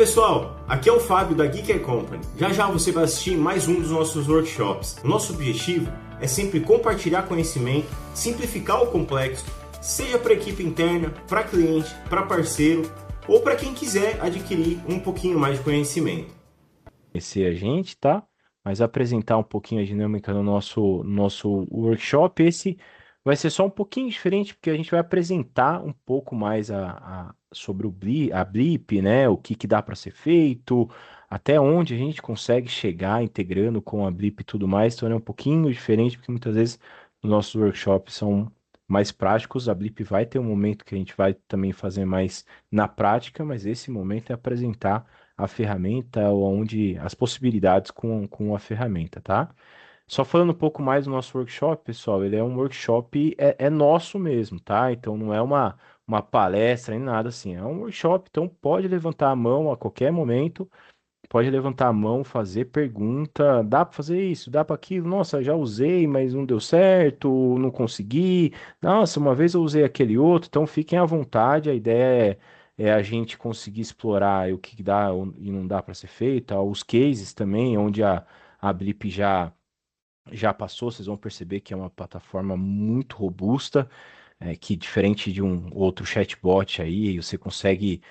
pessoal, aqui é o Fábio da Geek Company. Já já você vai assistir mais um dos nossos workshops. O nosso objetivo é sempre compartilhar conhecimento, simplificar o complexo, seja para equipe interna, para cliente, para parceiro ou para quem quiser adquirir um pouquinho mais de conhecimento. Conhecer a gente, tá? Mas apresentar um pouquinho a dinâmica no nosso workshop. Esse vai ser só um pouquinho diferente, porque a gente vai apresentar um pouco mais sobre a Blip, né? O que dá para ser feito, até onde a gente consegue chegar integrando com a Blip e tudo mais. Então é um pouquinho diferente, porque muitas vezes os nossos workshops são mais práticos. A Blip vai ter um momento que a gente vai também fazer mais na prática, mas esse momento é apresentar a ferramenta ou onde as possibilidades com a ferramenta, tá? Só falando um pouco mais do nosso workshop, pessoal, ele é um workshop, é nosso mesmo, tá? Então não é uma palestra nem nada assim, é um workshop, então pode levantar a mão a qualquer momento, pode levantar a mão, fazer pergunta, dá para fazer isso, dá para aquilo, nossa, já usei, mas não deu certo, não consegui, nossa, uma vez eu usei aquele outro, então fiquem à vontade, a ideia é a gente conseguir explorar o que dá e não dá para ser feito, os cases também, onde a Blip já passou, vocês vão perceber que é uma plataforma muito robusta, que diferente de um outro chatbot aí, você consegue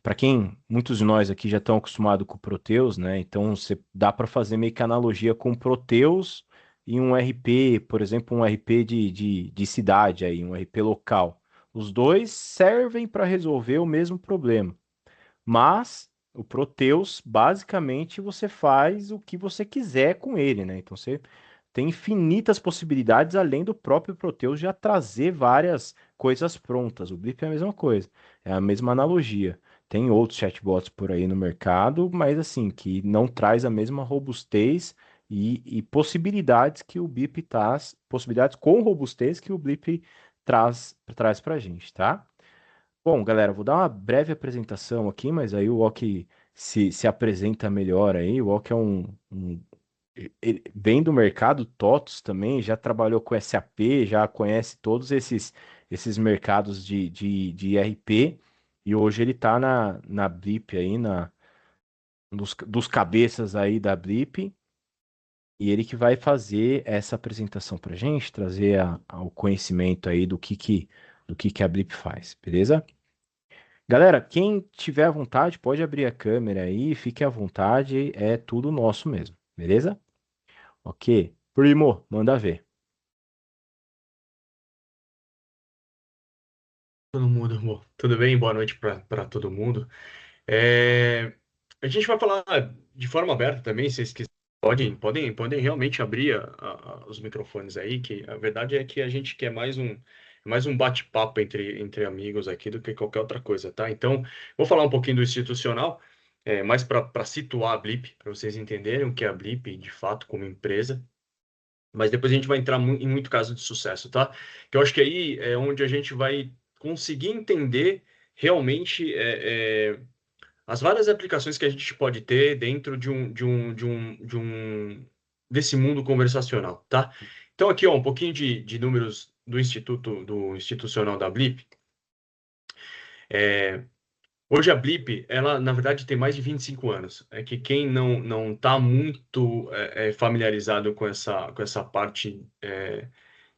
para quem, muitos de nós aqui já estão acostumados com o Proteus, né? Então você dá para fazer meio que analogia com o Proteus e um RP, por exemplo, um RP de cidade aí, um RP local. Os dois servem para resolver o mesmo problema, mas o Proteus, basicamente, você faz o que você quiser com ele, né? Então você tem infinitas possibilidades além do próprio Proteus já trazer várias coisas prontas. O Blip é a mesma coisa, é a mesma analogia. Tem outros chatbots por aí no mercado, mas assim, que não traz a mesma robustez e possibilidades que o Blip traz, possibilidades com robustez que o Blip traz pra gente, tá? Bom, galera, vou dar uma breve apresentação aqui, mas aí o Ok se apresenta melhor aí. O Ok é ele vem do mercado TOTOS também, já trabalhou com SAP, já conhece todos esses mercados de ERP, e hoje ele está na Blip aí, dos cabeças aí da Blip, e ele que vai fazer essa apresentação para gente, trazer o conhecimento aí do que a Blip faz, beleza? Galera, quem tiver à vontade, pode abrir a câmera aí, fique à vontade, é tudo nosso mesmo, beleza? Ok. Primo, manda ver. Todo mundo, amor. Tudo bem? Boa noite para todo mundo. É, a gente vai falar de forma aberta também, se vocês quiserem, podem realmente abrir os microfones aí, que a verdade é que a gente quer mais um bate-papo entre amigos aqui do que qualquer outra coisa, tá? Então, vou falar um pouquinho do institucional, mais para situar a Blip, para vocês entenderem o que é a Blip, de fato, como empresa. Mas depois a gente vai entrar em muito caso de sucesso, tá? Que eu acho que aí é onde a gente vai conseguir entender realmente as várias aplicações que a gente pode ter dentro desse mundo conversacional, tá? Então aqui, ó, um pouquinho de números do institucional da Blip. Hoje a Blip, ela na verdade tem mais de 25 anos. É que quem não está muito familiarizado com essa parte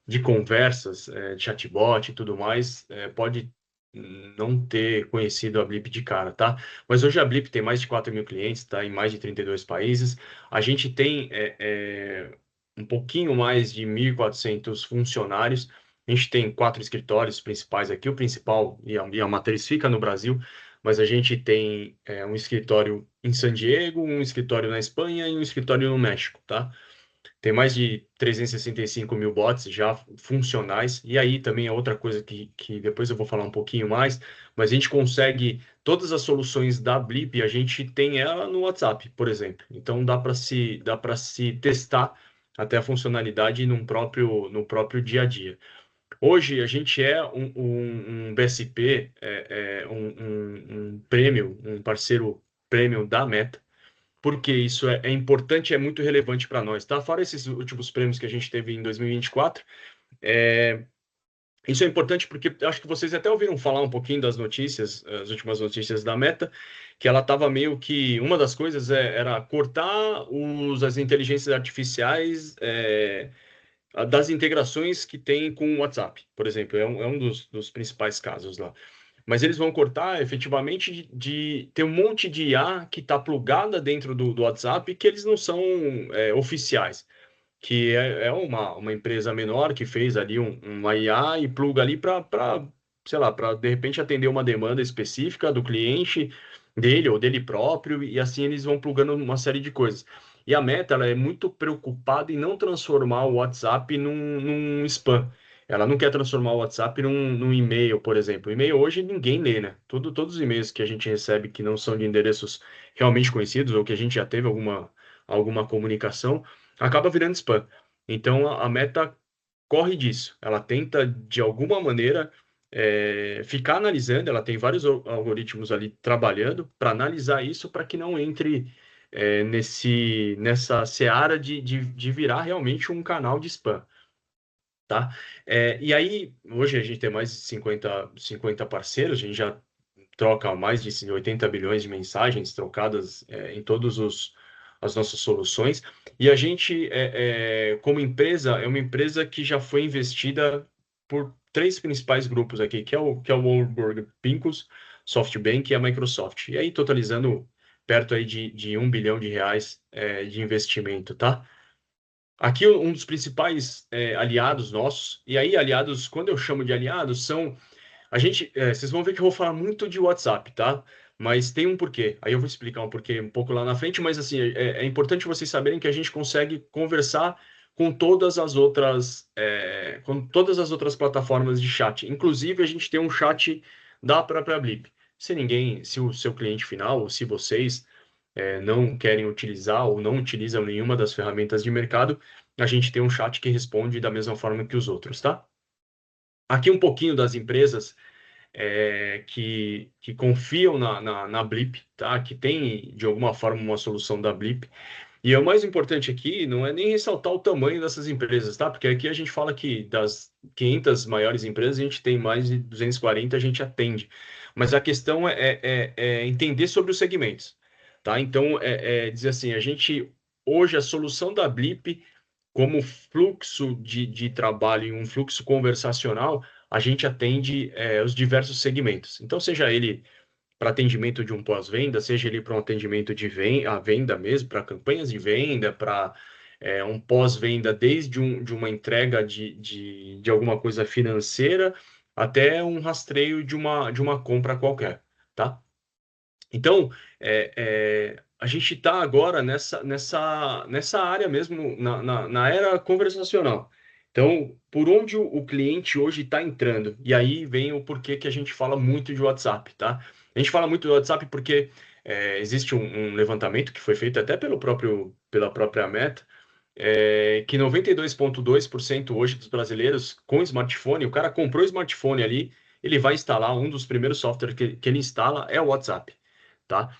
de conversas, de chatbot e tudo mais, pode não ter conhecido a Blip de cara, tá? Mas hoje a Blip tem mais de 4.000 clientes, tá? Em mais de 32 países. A gente tem um pouquinho mais de 1.400 funcionários. A gente tem 4 escritórios principais aqui. O principal e a matriz fica no Brasil, mas a gente tem um escritório em San Diego, um escritório na Espanha e um escritório no México, tá? Tem mais de 365 mil bots já funcionais. E aí também é outra coisa que depois eu vou falar um pouquinho mais, mas a gente consegue todas as soluções da Blip, a gente tem ela no WhatsApp, por exemplo. Então dá para se testar até a funcionalidade no próprio dia a dia. Hoje a gente é um BSP, um prêmio, um parceiro prêmio da Meta, porque isso é importante, é muito relevante para nós, tá? Fora esses últimos prêmios que a gente teve em 2024, Isso é importante porque acho que vocês até ouviram falar um pouquinho das notícias, as últimas notícias da Meta, que ela estava meio que... Uma das coisas era cortar as inteligências artificiais das integrações que tem com o WhatsApp, por exemplo. É um dos principais casos lá. Mas eles vão cortar efetivamente de ter um monte de IA que está plugada dentro do WhatsApp que eles não são oficiais, que é uma empresa menor que fez ali uma IA e pluga ali para, sei lá, para de repente atender uma demanda específica do cliente dele ou dele próprio, e assim eles vão plugando uma série de coisas. E a Meta, ela é muito preocupada em não transformar o WhatsApp num spam. Ela não quer transformar o WhatsApp num e-mail, por exemplo. E-mail hoje ninguém lê, né? Todos os e-mails que a gente recebe que não são de endereços realmente conhecidos ou que a gente já teve alguma comunicação, acaba virando spam. Então a Meta corre disso. Ela tenta, de alguma maneira, ficar analisando. Ela tem vários algoritmos ali trabalhando para analisar isso para que não entre nessa seara de virar realmente um canal de spam. Tá? E aí, hoje a gente tem mais de 50 parceiros, a gente já troca mais de 80 bilhões de mensagens trocadas em todas as nossas soluções. E a gente, como empresa, é uma empresa que já foi investida por três principais grupos aqui, que é o Warburg Pincus, SoftBank e a Microsoft. E aí, totalizando perto aí de R$ 1 bilhão de investimento, tá? Aqui, um dos principais aliados nossos, e aí, aliados, quando eu chamo de aliados, são... vocês vão ver que eu vou falar muito de WhatsApp, tá? Mas tem um porquê. Aí eu vou explicar um porquê um pouco lá na frente, mas assim, é importante vocês saberem que a gente consegue conversar com todas as outras plataformas de chat. Inclusive, a gente tem um chat da própria Blip. Se o seu cliente final, ou se vocês não querem utilizar ou não utilizam nenhuma das ferramentas de mercado, a gente tem um chat que responde da mesma forma que os outros, tá? Aqui um pouquinho das empresas que confiam na Blip, tá? Que tem, de alguma forma, uma solução da Blip. E o mais importante aqui não é nem ressaltar o tamanho dessas empresas, tá? Porque aqui a gente fala que das 500 maiores empresas, a gente tem mais de 240, a gente atende. Mas a questão é entender sobre os segmentos, tá? Então, dizer assim, hoje, a solução da Blip, como fluxo de trabalho e um fluxo conversacional, a gente atende os diversos segmentos. Então, seja ele para atendimento de um pós-venda, seja ele para um atendimento a venda mesmo, para campanhas de venda, para um pós-venda, desde de uma entrega de alguma coisa financeira até um rastreio de uma compra qualquer, tá? Então, a gente está agora nessa área mesmo, na era conversacional. Então, por onde o cliente hoje está entrando? E aí vem o porquê que a gente fala muito de WhatsApp, tá? A gente fala muito do WhatsApp porque existe um levantamento que foi feito até pela própria Meta, que 92,2% hoje dos brasileiros com smartphone, o cara comprou o smartphone ali, ele vai instalar, um dos primeiros softwares que ele instala é o WhatsApp, tá?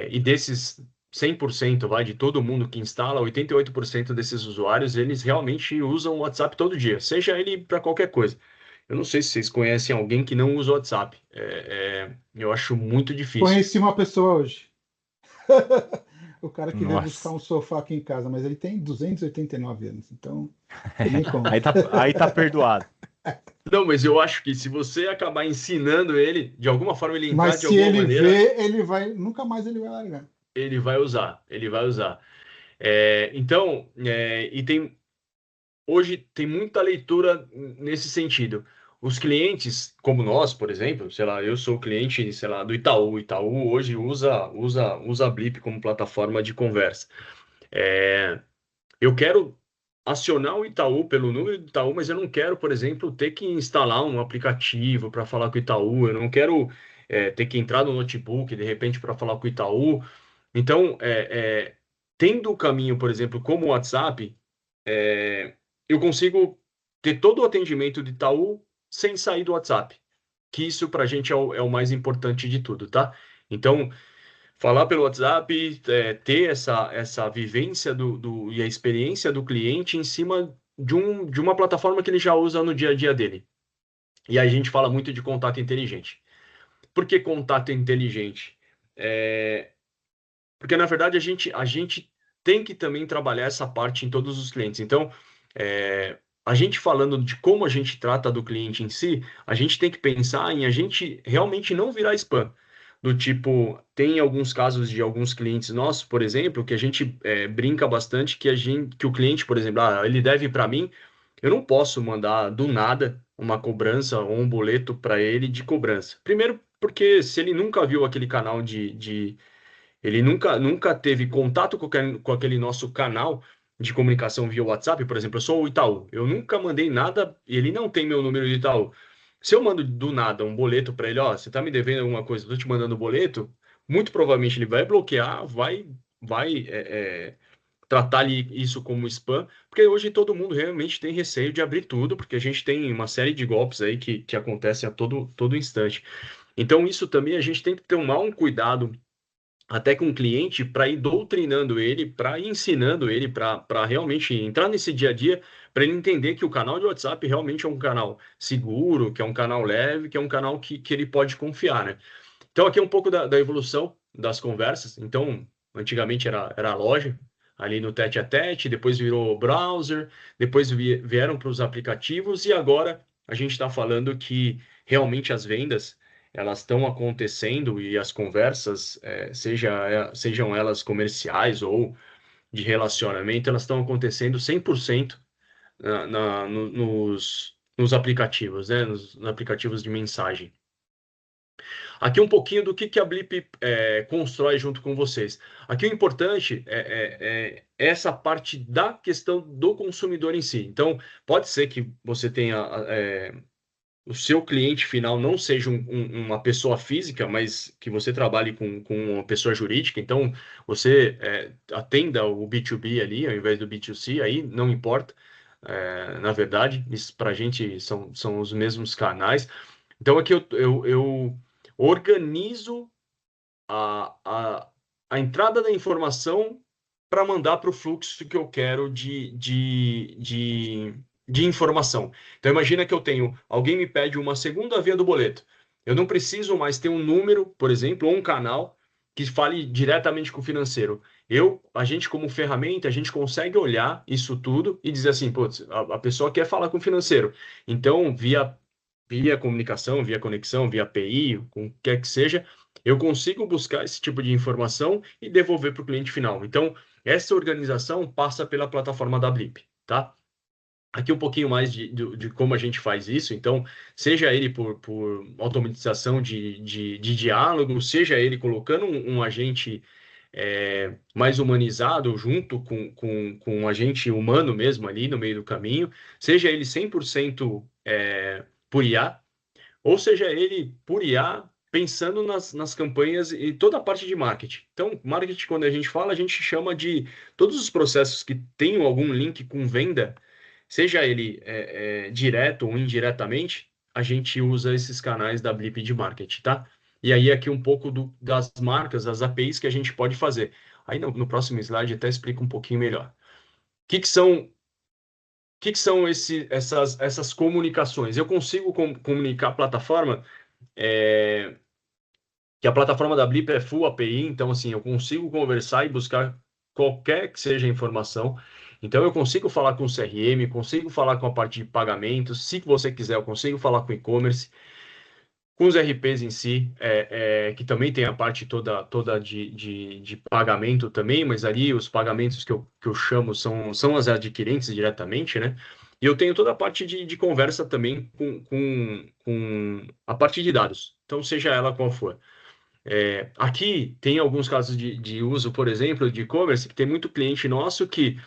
E desses 100%, de todo mundo que instala, 88% desses usuários, eles realmente usam o WhatsApp todo dia, seja ele para qualquer coisa. Eu não sei se vocês conhecem alguém que não usa o WhatsApp. Eu acho muito difícil. Conheci uma pessoa hoje. O cara que veio Nossa. buscar um sofá aqui em casa, mas ele tem 289 anos, então Aí tá perdoado. Não, mas eu acho que se você acabar ensinando ele, de alguma forma ele entrar Mas de se alguma ele maneira, vê, nunca mais ele vai largar. ele vai usar. Então, hoje tem muita leitura nesse sentido. Os clientes, como nós, por exemplo, sei lá, eu sou cliente, sei lá, do Itaú. O Itaú hoje usa a Blip como plataforma de conversa. Eu quero acionar o Itaú pelo número do Itaú, mas eu não quero, por exemplo, ter que instalar um aplicativo para falar com o Itaú. Eu não quero ter que entrar no notebook, de repente, para falar com o Itaú. Então, tendo o caminho, por exemplo, como o WhatsApp, eu consigo ter todo o atendimento de Itaú sem sair do WhatsApp, que isso para a gente é o mais importante de tudo, tá? Então, falar pelo WhatsApp, ter essa vivência e a experiência do cliente em cima de uma plataforma que ele já usa no dia a dia dele. E aí a gente fala muito de contato inteligente. Por que contato inteligente? Porque, na verdade, a gente tem que também trabalhar essa parte em todos os clientes. Então, a gente falando de como a gente trata do cliente em si, a gente tem que pensar em a gente realmente não virar spam. Do tipo, tem alguns casos de alguns clientes nossos, por exemplo, que a gente brinca bastante que o cliente, por exemplo, ele deve para mim, eu não posso mandar do nada uma cobrança ou um boleto para ele de cobrança. Primeiro, porque se ele nunca viu aquele canal ele nunca teve contato com aquele nosso canal de comunicação via WhatsApp, por exemplo, eu sou o Itaú, eu nunca mandei nada, ele não tem meu número de Itaú. Se eu mando do nada um boleto para ele, ó, você tá me devendo alguma coisa, tô te mandando um boleto, muito provavelmente ele vai bloquear, vai tratar isso como spam, porque hoje todo mundo realmente tem receio de abrir tudo, porque a gente tem uma série de golpes aí que acontecem a todo instante. Então, isso também a gente tem que tomar um cuidado até com o cliente para ir doutrinando ele, para ir ensinando ele, para realmente entrar nesse dia a dia, para ele entender que o canal de WhatsApp realmente é um canal seguro, que é um canal leve, que é um canal que ele pode confiar, né? Então, aqui é um pouco da evolução das conversas. Então, antigamente era a loja, ali no tete a tete, depois virou browser, depois vieram para os aplicativos, e agora a gente está falando que realmente as vendas elas estão acontecendo e as conversas, sejam elas comerciais ou de relacionamento, elas estão acontecendo 100% nos aplicativos, né? Nos aplicativos de mensagem. Aqui um pouquinho do que a Blip constrói junto com vocês. Aqui o importante é essa parte da questão do consumidor em si. Então, pode ser que você tenha o seu cliente final não seja uma pessoa física, mas que você trabalhe com uma pessoa jurídica. Então, você atenda o B2B ali, ao invés do B2C, aí não importa. Na verdade, isso para a gente são os mesmos canais. Então, aqui eu organizo a entrada da informação para mandar para o fluxo que eu quero de informação. Então, imagina que alguém me pede uma segunda via do boleto. Eu não preciso mais ter um número, por exemplo, ou um canal que fale diretamente com o financeiro. A gente, como ferramenta, a gente consegue olhar isso tudo e dizer assim, putz, a pessoa quer falar com o financeiro. Então, via comunicação, via conexão, via API, com o que quer que seja, eu consigo buscar esse tipo de informação e devolver para o cliente final. Então, essa organização passa pela plataforma da Blip, tá? Aqui um pouquinho mais de como a gente faz isso. Então, seja ele por automatização de diálogo, seja ele colocando um agente mais humanizado junto com um agente humano mesmo ali no meio do caminho, seja ele 100% por IA, ou seja ele por IA pensando nas campanhas e toda a parte de marketing. Então, marketing, quando a gente fala, a gente chama de todos os processos que tenham algum link com venda, seja ele direto ou indiretamente, a gente usa esses canais da Blip de marketing, tá? E aí aqui um pouco das marcas, das APIs que a gente pode fazer. Aí no próximo slide até explico um pouquinho melhor. O que são essas comunicações? Eu consigo comunicar a plataforma, que a plataforma da Blip é full API, então assim, eu consigo conversar e buscar qualquer que seja a informação. Então eu consigo falar com o CRM, consigo falar com a parte de pagamentos, se você quiser, eu consigo falar com e-commerce, com os RPs em si, que também tem a parte toda de pagamento também, mas ali os pagamentos que eu chamo são as adquirentes diretamente, né? E eu tenho toda a parte de conversa também com a parte de dados, então seja ela qual for. Aqui tem alguns casos de uso, por exemplo, de e-commerce, que tem muito cliente nosso que,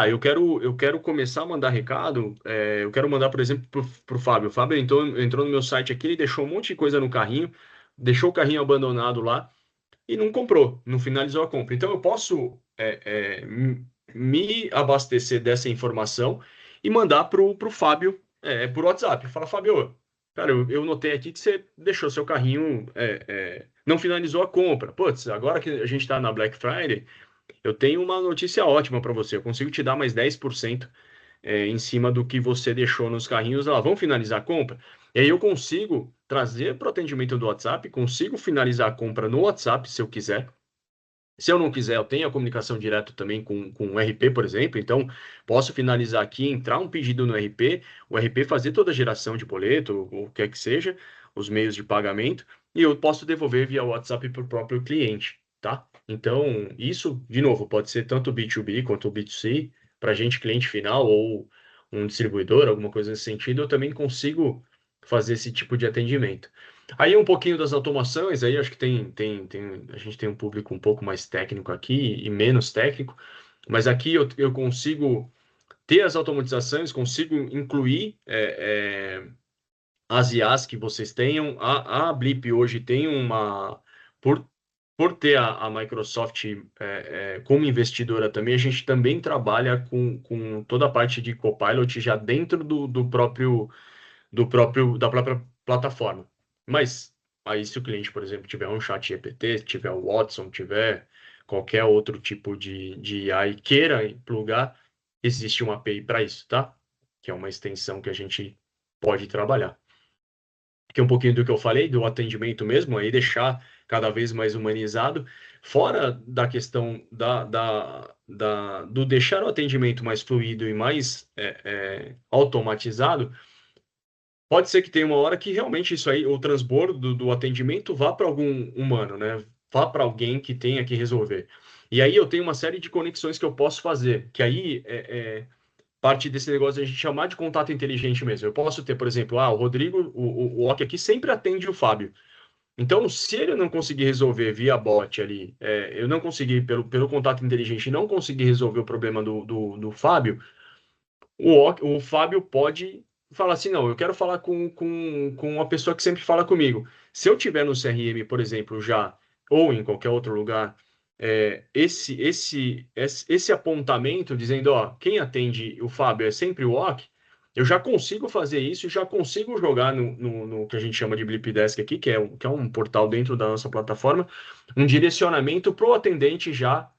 eu quero começar a mandar recado, eu quero mandar, por exemplo, para o Fábio. O Fábio entrou no meu site aqui, ele deixou um monte de coisa no carrinho, deixou o carrinho abandonado lá e não comprou, não finalizou a compra. Então, eu posso me abastecer dessa informação e mandar para o Fábio por WhatsApp. Fala, Fábio, cara, eu notei aqui que você deixou seu carrinho, não finalizou a compra. Putz, agora que a gente está na Black Friday, eu tenho uma notícia ótima para você. Eu consigo te dar mais 10% em cima do que você deixou nos carrinhos lá. Vamos finalizar a compra? E aí eu consigo trazer para o atendimento do WhatsApp, consigo finalizar a compra no WhatsApp, se eu quiser. Se eu não quiser, eu tenho a comunicação direta também com o RP, por exemplo. Então, posso finalizar aqui, entrar um pedido no RP, o RP fazer toda a geração de boleto, ou o que quer que seja, os meios de pagamento, e eu posso devolver via WhatsApp para o próprio cliente, tá? Então, isso, de novo, pode ser tanto B2B quanto B2C, para a gente, cliente final, ou um distribuidor, alguma coisa nesse sentido, eu também consigo fazer esse tipo de atendimento. Aí um pouquinho das automações, aí acho que a gente tem um público um pouco mais técnico aqui e menos técnico, mas aqui eu consigo ter as automatizações, consigo incluir as IAs que vocês tenham. A Blip hoje tem uma... Por ter a Microsoft como investidora também, a gente também trabalha com toda a parte de Copilot já dentro da própria plataforma. Mas aí se o cliente, por exemplo, tiver um chat GPT, tiver o Watson, tiver qualquer outro tipo de AI queira plugar, existe uma API para isso, tá? Que é uma extensão que a gente pode trabalhar. Aqui um pouquinho do que eu falei, do atendimento mesmo, aí deixar cada vez mais humanizado, fora da questão do deixar o atendimento mais fluido e mais automatizado. Pode ser que tenha uma hora que realmente isso aí, o transbordo do atendimento vá para algum humano, né? Vá para alguém que tenha que resolver. E aí eu tenho uma série de conexões que eu posso fazer, que aí parte desse negócio de a gente chamar de contato inteligente mesmo. Eu posso ter, por exemplo, o Rodrigo, o Ok aqui sempre atende o Fábio. Então, se ele não conseguir resolver via bot ali, eu não conseguir, pelo contato inteligente, não conseguir resolver o problema do Fábio, o Fábio pode falar assim, não, eu quero falar com uma pessoa que sempre fala comigo. Se eu tiver no CRM, por exemplo, já, ou em qualquer outro lugar, esse apontamento dizendo, ó, quem atende o Fábio é sempre o OK, eu já consigo fazer isso, já consigo jogar no que a gente chama de Blip Desk aqui, que é um portal dentro da nossa plataforma, um direcionamento para o atendente já,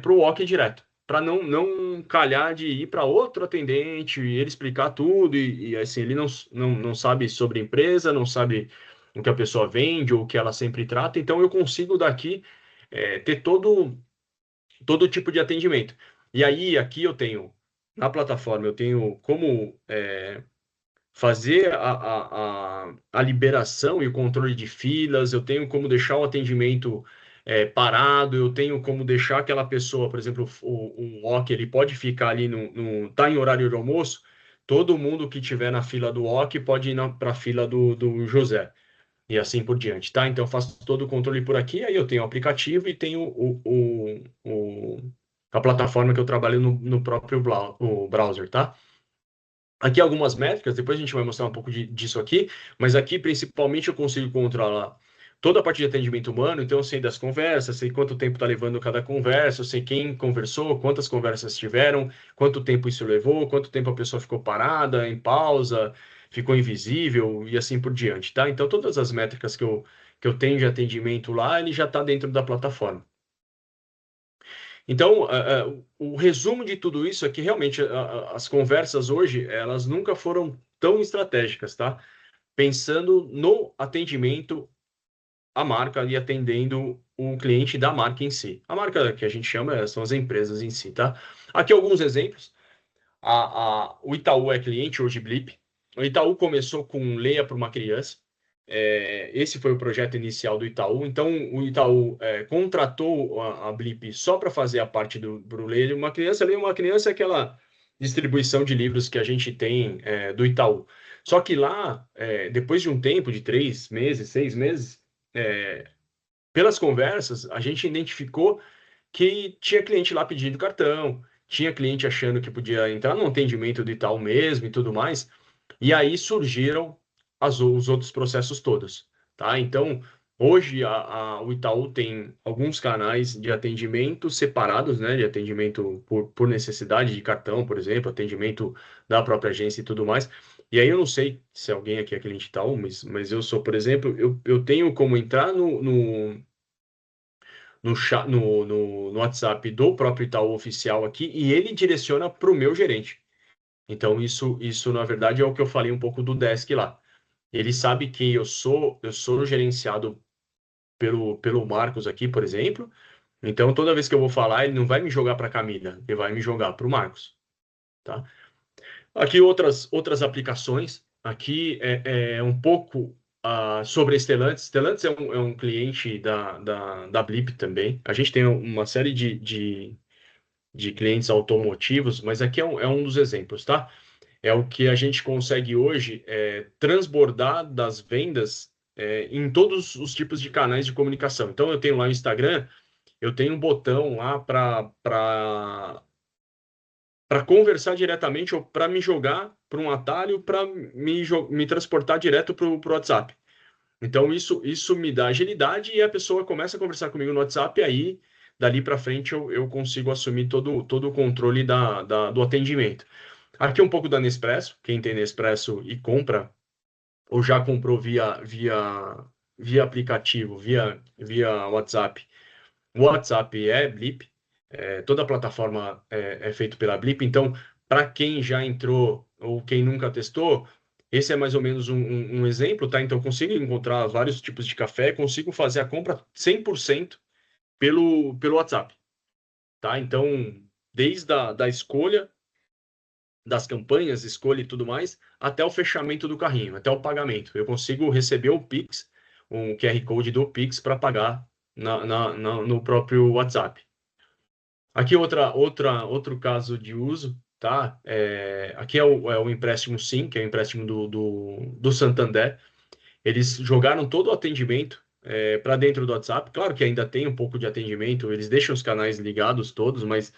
para o OK direto, para não calhar de ir para outro atendente e ele explicar tudo e assim, ele não sabe sobre a empresa, não sabe o que a pessoa vende ou o que ela sempre trata, então eu consigo daqui ter todo tipo de atendimento. E aí, aqui eu tenho, na plataforma, eu tenho como fazer a liberação e o controle de filas, eu tenho como deixar o atendimento parado, eu tenho como deixar aquela pessoa, por exemplo, o OK, ele pode ficar ali tá em horário de almoço, todo mundo que estiver na fila do OK pode ir para a fila do José, e assim por diante, tá? Então eu faço todo o controle por aqui, aí eu tenho o aplicativo e tenho a plataforma que eu trabalho no próprio o browser, tá? Aqui algumas métricas, depois a gente vai mostrar um pouco disso aqui, mas aqui principalmente eu consigo controlar toda a parte de atendimento humano, então eu sei das conversas, sei quanto tempo está levando cada conversa, eu sei quem conversou, quantas conversas tiveram, quanto tempo isso levou, quanto tempo a pessoa ficou parada, em pausa, ficou invisível e assim por diante, tá? Então todas as métricas que eu tenho de atendimento lá, ele já está dentro da plataforma. Então, o resumo de tudo isso é que realmente as conversas hoje, elas nunca foram tão estratégicas, tá? Pensando no atendimento à marca e atendendo o cliente da marca em si. A marca que a gente chama são as empresas em si, tá? Aqui alguns exemplos. O Itaú é cliente hoje Blip. O Itaú começou com Leia para uma Criança. Esse foi o projeto inicial do Itaú. Então, o Itaú contratou a Blip só para fazer a parte do Leia uma Criança. Leia uma Criança é aquela distribuição de livros que a gente tem do Itaú. Só que lá, depois de um tempo de 3 meses, 6 meses, pelas conversas, a gente identificou que tinha cliente lá pedindo cartão, tinha cliente achando que podia entrar no atendimento do Itaú mesmo e tudo mais, e aí surgiram os outros processos todos, tá? Então, hoje o Itaú tem alguns canais de atendimento separados, né? De atendimento por necessidade de cartão, por exemplo, atendimento da própria agência e tudo mais. E aí eu não sei se alguém aqui é cliente Itaú, mas eu sou, por exemplo, eu tenho como entrar no WhatsApp do próprio Itaú oficial aqui e ele direciona para o meu gerente. Então, isso, na verdade, é o que eu falei um pouco do Desk lá. Ele sabe que eu sou gerenciado pelo Marcos aqui, por exemplo. Então, toda vez que eu vou falar, ele não vai me jogar para a Camila, ele vai me jogar para o Marcos, tá? Aqui outras aplicações. Aqui é um pouco sobre a Stellantis. Stellantis é um cliente da Blip também. A gente tem uma série de clientes automotivos, mas aqui é um dos exemplos, tá? É o que a gente consegue hoje transbordar das vendas em todos os tipos de canais de comunicação. Então, eu tenho lá o Instagram, eu tenho um botão lá para conversar diretamente ou para me jogar para um atalho para me transportar direto para o WhatsApp. Então, isso me dá agilidade e a pessoa começa a conversar comigo no WhatsApp, e aí, dali para frente, eu consigo assumir todo o controle do atendimento. Aqui um pouco da Nespresso. Quem tem Nespresso e compra, ou já comprou via aplicativo, via WhatsApp. O WhatsApp é Blip, toda a plataforma é feita pela Blip. Então, para quem já entrou ou quem nunca testou, esse é mais ou menos um exemplo, tá? Então, eu consigo encontrar vários tipos de café, consigo fazer a compra 100% pelo WhatsApp, tá? Então, desde da escolha das campanhas, escolha e tudo mais, até o fechamento do carrinho, até o pagamento. Eu consigo receber o Pix, um QR Code do Pix para pagar no próprio WhatsApp. Aqui outro caso de uso, tá? Aqui é o empréstimo Sim, que é o empréstimo do Santander. Eles jogaram todo o atendimento para dentro do WhatsApp. Claro que ainda tem um pouco de atendimento, eles deixam os canais ligados todos, mas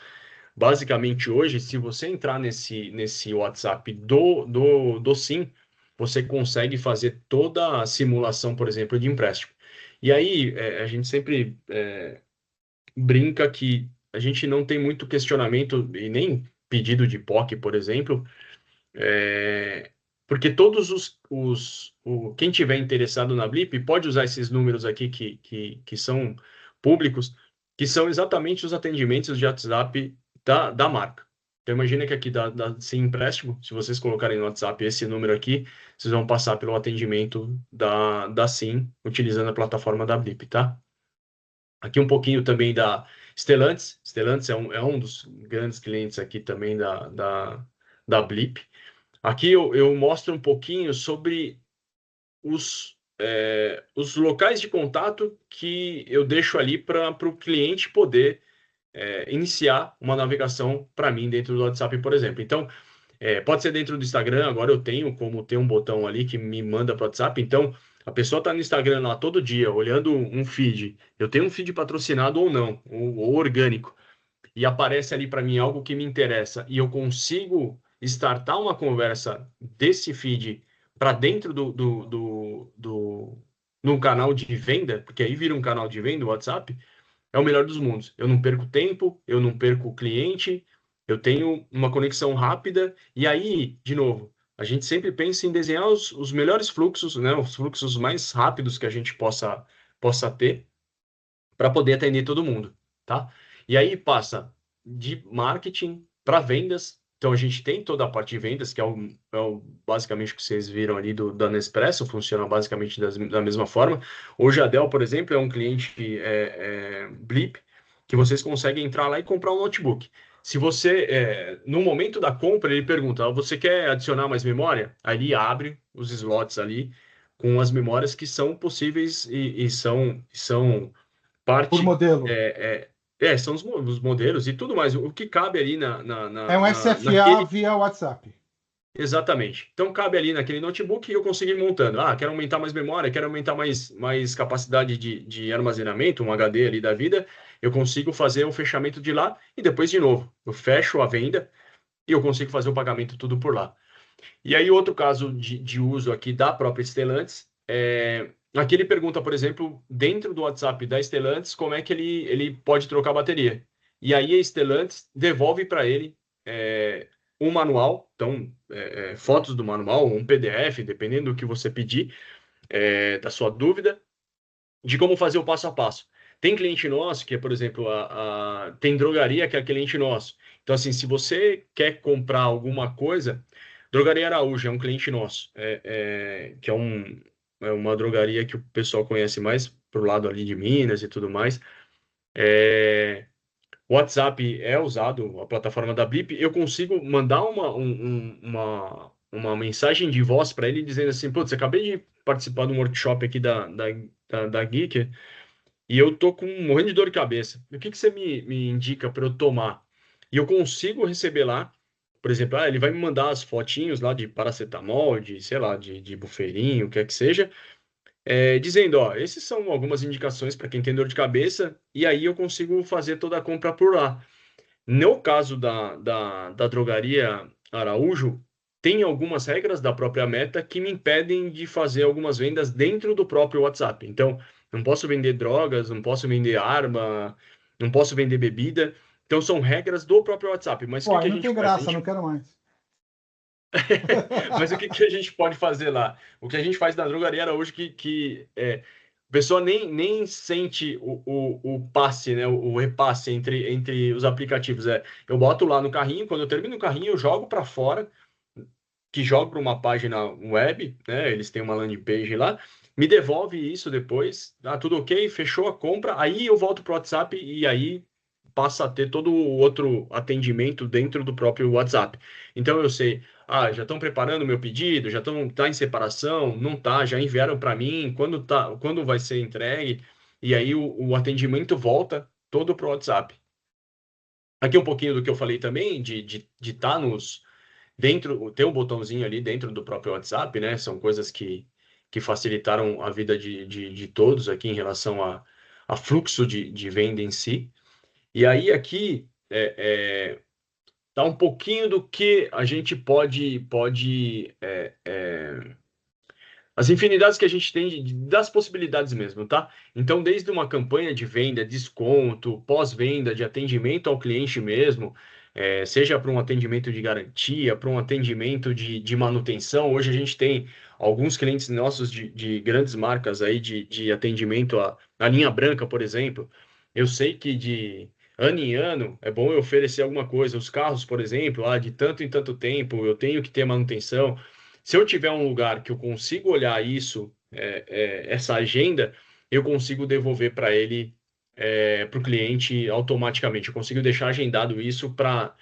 basicamente hoje, se você entrar nesse WhatsApp do Sim, você consegue fazer toda a simulação, por exemplo, de empréstimo. E aí, a gente sempre brinca que a gente não tem muito questionamento e nem pedido de POC, por exemplo, porque todos quem tiver interessado na Blip pode usar esses números aqui que são públicos, que são exatamente os atendimentos de WhatsApp da marca. Então, imagina que aqui Sim Empréstimo, se vocês colocarem no WhatsApp esse número aqui, vocês vão passar pelo atendimento da Sim, utilizando a plataforma da Blip, tá? Aqui um pouquinho também da Stellantis. Stellantis é um dos grandes clientes aqui também da Blip. Aqui eu mostro um pouquinho sobre os locais de contato que eu deixo ali para o cliente poder iniciar uma navegação para mim dentro do WhatsApp, por exemplo. Então, pode ser dentro do Instagram. Agora eu tenho como ter um botão ali que me manda para o WhatsApp. Então, a pessoa está no Instagram lá todo dia, olhando um feed. Eu tenho um feed patrocinado ou não, ou orgânico. E aparece ali para mim algo que me interessa. E eu consigo startar uma conversa desse feed para dentro no canal de venda, porque aí vira um canal de venda, o WhatsApp, é o melhor dos mundos. Eu não perco tempo, eu não perco o cliente, eu tenho uma conexão rápida. E aí, de novo, a gente sempre pensa em desenhar os melhores fluxos, né? Os fluxos mais rápidos que a gente possa ter para poder atender todo mundo, tá? E aí passa de marketing para vendas. Então, a gente tem toda a parte de vendas, que basicamente o que vocês viram ali da Nespresso, funciona basicamente da mesma forma. Hoje, a Dell, por exemplo, é um cliente Blip, que vocês conseguem entrar lá e comprar um notebook. Se você, no momento da compra, ele pergunta, você quer adicionar mais memória? Aí ele abre os slots ali com as memórias que são possíveis e são parte... Por modelo. São os modelos e tudo mais. O que cabe ali É um SFA via WhatsApp. Exatamente. Então, cabe ali naquele notebook e eu consigo ir montando. Quero aumentar mais memória, quero aumentar mais capacidade de armazenamento, um HD ali da vida. Eu consigo fazer o fechamento de lá e depois, de novo, eu fecho a venda e eu consigo fazer o pagamento tudo por lá. E aí, outro caso de uso aqui da própria Stellantis, aqui ele pergunta, por exemplo, dentro do WhatsApp da Stellantis, como é que ele pode trocar a bateria. E aí a Stellantis devolve para ele um manual, então, fotos do manual, um PDF, dependendo do que você pedir, da sua dúvida, de como fazer o passo a passo. Tem cliente nosso que, por exemplo, tem drogaria que é cliente nosso. Então, assim, se você quer comprar alguma coisa, Drogaria Araújo é um cliente nosso, que é uma drogaria que o pessoal conhece mais pro lado ali de Minas e tudo mais. O WhatsApp é usado, a plataforma da Blip. Eu consigo mandar uma mensagem de voz para ele dizendo assim: putz, acabei de participar de um workshop aqui da Geek e eu tô morrendo de dor de cabeça. O que você me indica para eu tomar? E eu consigo receber lá, por exemplo, ele vai me mandar as fotinhos lá de paracetamol, de, sei lá, de bufeirinho, o que é que seja, dizendo, ó, esses são algumas indicações para quem tem dor de cabeça, e aí eu consigo fazer toda a compra por lá. No caso da drogaria Araújo, tem algumas regras da própria Meta que me impedem de fazer algumas vendas dentro do próprio WhatsApp. Então, não posso vender drogas, não posso vender arma, não posso vender bebida. Então, são regras do próprio WhatsApp. Mas o Pô, que aí a não gente tem faz? graça, não quero mais. Mas o que a gente pode fazer lá? O que a gente faz na drogaria Araújo a pessoa nem sente o passe, né? O repasse entre os aplicativos. Eu boto lá no carrinho, quando eu termino o carrinho, eu jogo para fora, que jogo para uma página web, né? Eles têm uma landing page lá, me devolve isso depois, tudo ok, fechou a compra, aí eu volto para o WhatsApp e aí passa a ter todo o outro atendimento dentro do próprio WhatsApp. Então eu sei, já estão preparando o meu pedido, já tá em separação, não tá, já enviaram para mim, quando vai ser entregue, e aí o atendimento volta todo para o WhatsApp. Aqui um pouquinho do que eu falei também, de estar dentro, ter um botãozinho ali dentro do próprio WhatsApp, né? São coisas que facilitaram a vida de todos aqui em relação a fluxo de venda em si. E aí aqui tá um pouquinho do que a gente pode as infinidades que a gente tem das possibilidades mesmo, tá? Então, desde uma campanha de venda, desconto, pós-venda, de atendimento ao cliente mesmo, seja para um atendimento de garantia, para um atendimento de manutenção. Hoje a gente tem alguns clientes nossos de grandes marcas aí de atendimento à linha branca, por exemplo. Eu sei que de ano em ano é bom eu oferecer alguma coisa. Os carros, por exemplo, de tanto em tanto tempo eu tenho que ter manutenção. Se eu tiver um lugar que eu consigo olhar isso, essa agenda, eu consigo devolver para ele, para o cliente automaticamente. Eu consigo deixar agendado isso para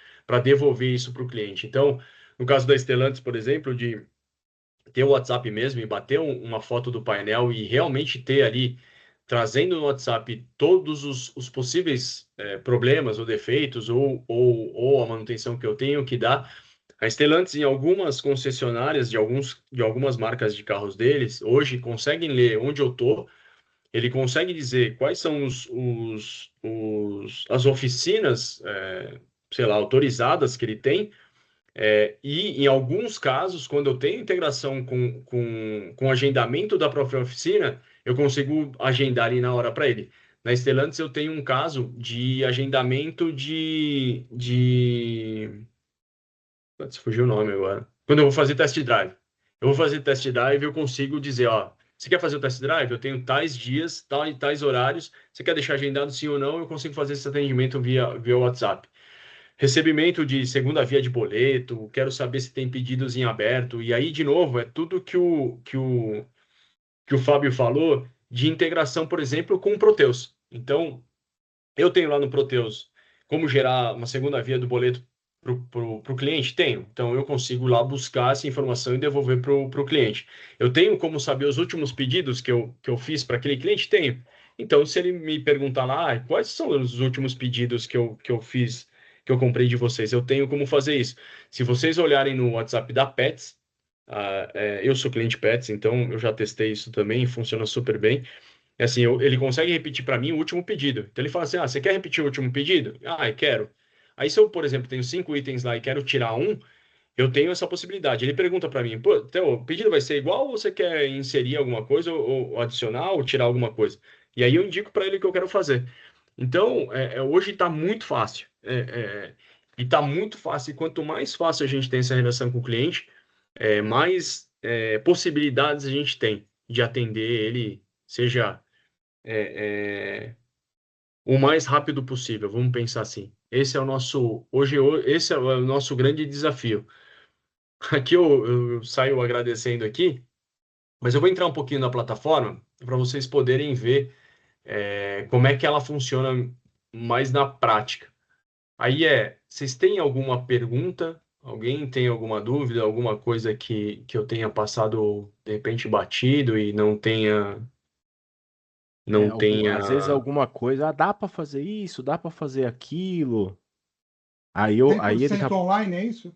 devolver isso para o cliente. Então, no caso da Stellantis, por exemplo, de ter o WhatsApp mesmo e bater uma foto do painel e realmente ter ali, trazendo no WhatsApp todos os possíveis problemas ou defeitos ou a manutenção que eu tenho que dar. A Stellantis, em algumas concessionárias de algumas marcas de carros deles, hoje conseguem ler onde eu tô, ele consegue dizer quais são as oficinas, sei lá, autorizadas que ele tem, e em alguns casos, quando eu tenho integração com o agendamento da própria oficina, eu consigo agendar ali na hora para ele. Na Stellantis, eu tenho um caso de agendamento Putz, fugiu o nome agora. Quando eu vou fazer test drive. Eu vou fazer test drive, eu consigo dizer, ó, você quer fazer o test drive? Eu tenho tais dias, tais horários. Você quer deixar agendado sim ou não? Eu consigo fazer esse atendimento via WhatsApp. Recebimento de segunda via de boleto, quero saber se tem pedidos em aberto. E aí, de novo, é tudo que o Fábio falou de integração, por exemplo, com o Proteus. Então, eu tenho lá no Proteus como gerar uma segunda via do boleto para o cliente? Tenho. Então, eu consigo lá buscar essa informação e devolver para o cliente. Eu tenho como saber os últimos pedidos que eu fiz para aquele cliente? Tenho. Então, se ele me perguntar lá, quais são os últimos pedidos que eu fiz, que eu comprei de vocês? Eu tenho como fazer isso. Se vocês olharem no WhatsApp da Pets, eu sou cliente Pets, então eu já testei isso também, funciona super bem. É assim, ele consegue repetir para mim o último pedido. Então ele fala assim: você quer repetir o último pedido? Eu quero. Aí se eu, por exemplo, tenho 5 itens lá e quero tirar um, eu tenho essa possibilidade. Ele pergunta para mim: pô, então, o pedido vai ser igual ou você quer inserir alguma coisa ou adicionar ou tirar alguma coisa? E aí eu indico para ele o que eu quero fazer. Então, hoje está muito fácil. E está muito fácil. E quanto mais fácil a gente tem essa relação com o cliente, mais possibilidades a gente tem de atender ele, seja o mais rápido possível, vamos pensar assim. Esse é o nosso grande desafio. Aqui eu saio agradecendo aqui, mas eu vou entrar um pouquinho na plataforma para vocês poderem ver como é que ela funciona mais na prática. Aí vocês têm alguma pergunta? Alguém tem alguma dúvida, alguma coisa que eu tenha passado de repente batido e não Às vezes tenha alguma coisa, dá para fazer isso, dá para fazer aquilo. cem por Aí daqui cento a online, é isso?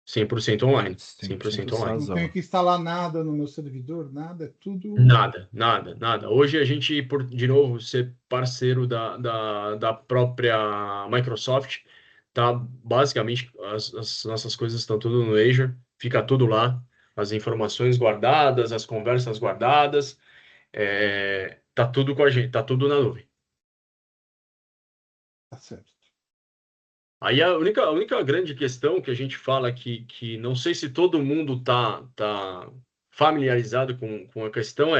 100% online, 100% 100% online. Não razão. tenho que instalar nada no meu servidor, nada, é tudo. Nada, nada, nada. Hoje a gente, de novo, ser parceiro da própria Microsoft, tá? Basicamente, as nossas coisas estão tudo no Azure, fica tudo lá, as informações guardadas, as conversas guardadas, tá tudo com a gente, tá tudo na nuvem. Tá certo. Aí a única grande questão que a gente fala que não sei se todo mundo tá familiarizado com a questão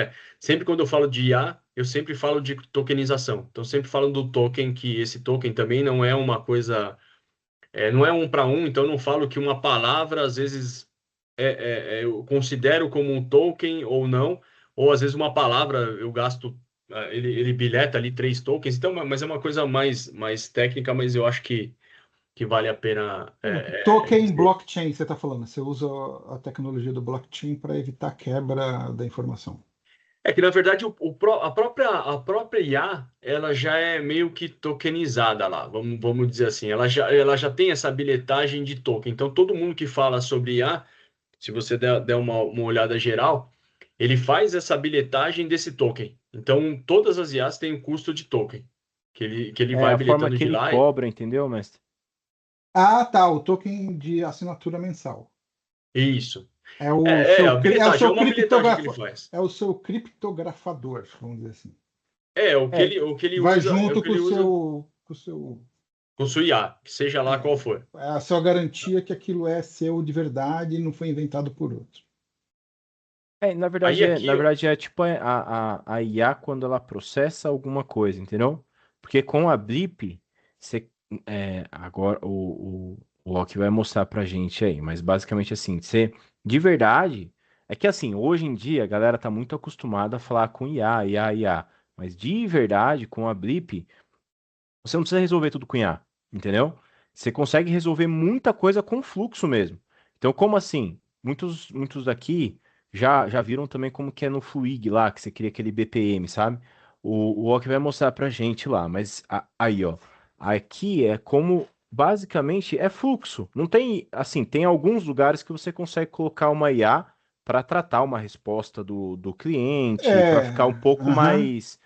sempre quando eu falo de IA, eu sempre falo de tokenização. Então, sempre falo do token, que esse token também não é uma coisa, não é um para um, então eu não falo que uma palavra, às vezes, eu considero como um token ou não, ou às vezes uma palavra eu gasto, ele bilheta ali 3 tokens, então, mas é uma coisa mais técnica, mas eu acho que vale a pena Token dizer. blockchain, você está falando. Você usa a tecnologia do blockchain para evitar quebra da informação. É que, na verdade, a própria IA, ela já é meio que tokenizada lá, vamos dizer assim. Ela já tem essa bilhetagem de token. Então, todo mundo que fala sobre IA, se você der uma olhada geral, ele faz essa bilhetagem desse token. Então, todas as IAs têm um custo de token, que ele É vai a forma bilhetando que de ele lá. cobra, entendeu, mestre? Ah, tá. O token de assinatura mensal. Isso. É o seu, A bilhetagem é uma bilhetagem que ele faz. é o seu criptografador, vamos dizer assim. O que É, ele Vai usa, junto com o seu, com sua IA, seja lá qual for. é a sua garantia que aquilo é seu de verdade e não foi inventado por outro. na Aí verdade aqui, é tipo a IA quando ela processa alguma coisa, entendeu? Porque com a Blip, você, agora o Loki vai mostrar pra gente aí, mas basicamente assim, você, de verdade, é que assim, hoje em dia a galera tá muito acostumada a falar com IA, IA, IA, mas de verdade, com a Blip, você não precisa resolver tudo com IA, entendeu? Você consegue resolver muita coisa com fluxo mesmo. Então, como assim? Muitos daqui já viram também como que é no Fluig lá, que você cria aquele BPM, sabe? O Ok vai mostrar pra gente lá, mas aí, ó. Aqui é como, basicamente, é fluxo. Não tem, assim, tem alguns lugares que você consegue colocar uma IA para tratar uma resposta do cliente, para ficar um pouco mais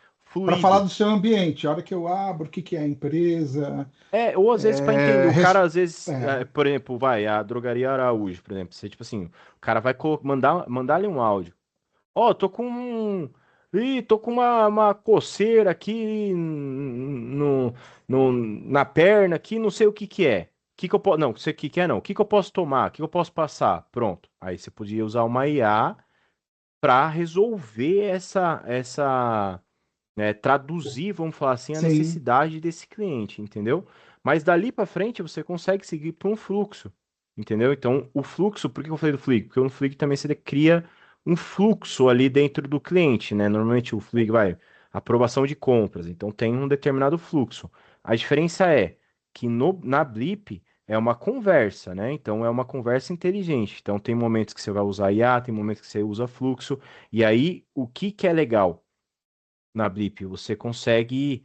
Para falar fluido. do seu ambiente, a hora que eu abro, o que que é a empresa, Ou às vezes para entender, é, o cara às vezes, é, por exemplo, vai, a drogaria Araújo, por exemplo, você, tipo assim, o cara vai mandar-lhe um áudio. Ó, tô com uma coceira aqui na perna aqui, não sei o que que é. Que eu posso, não, sei o que que é não. O que que eu posso tomar? O que eu posso passar? Pronto. Aí você podia usar uma IA para resolver traduzir, vamos falar assim, a sim, necessidade desse cliente, entendeu? Mas dali para frente você consegue seguir para um fluxo, entendeu? Então, o fluxo, por que eu falei do Flig? Porque no Flig também você cria um fluxo ali dentro do cliente, né? Normalmente o Flig vai aprovação de compras, então tem um determinado fluxo. A diferença é que na Blip é uma conversa, né? Então é uma conversa inteligente. Então tem momentos que você vai usar IA, tem momentos que você usa fluxo, e aí o que que é legal? Na Blip, você consegue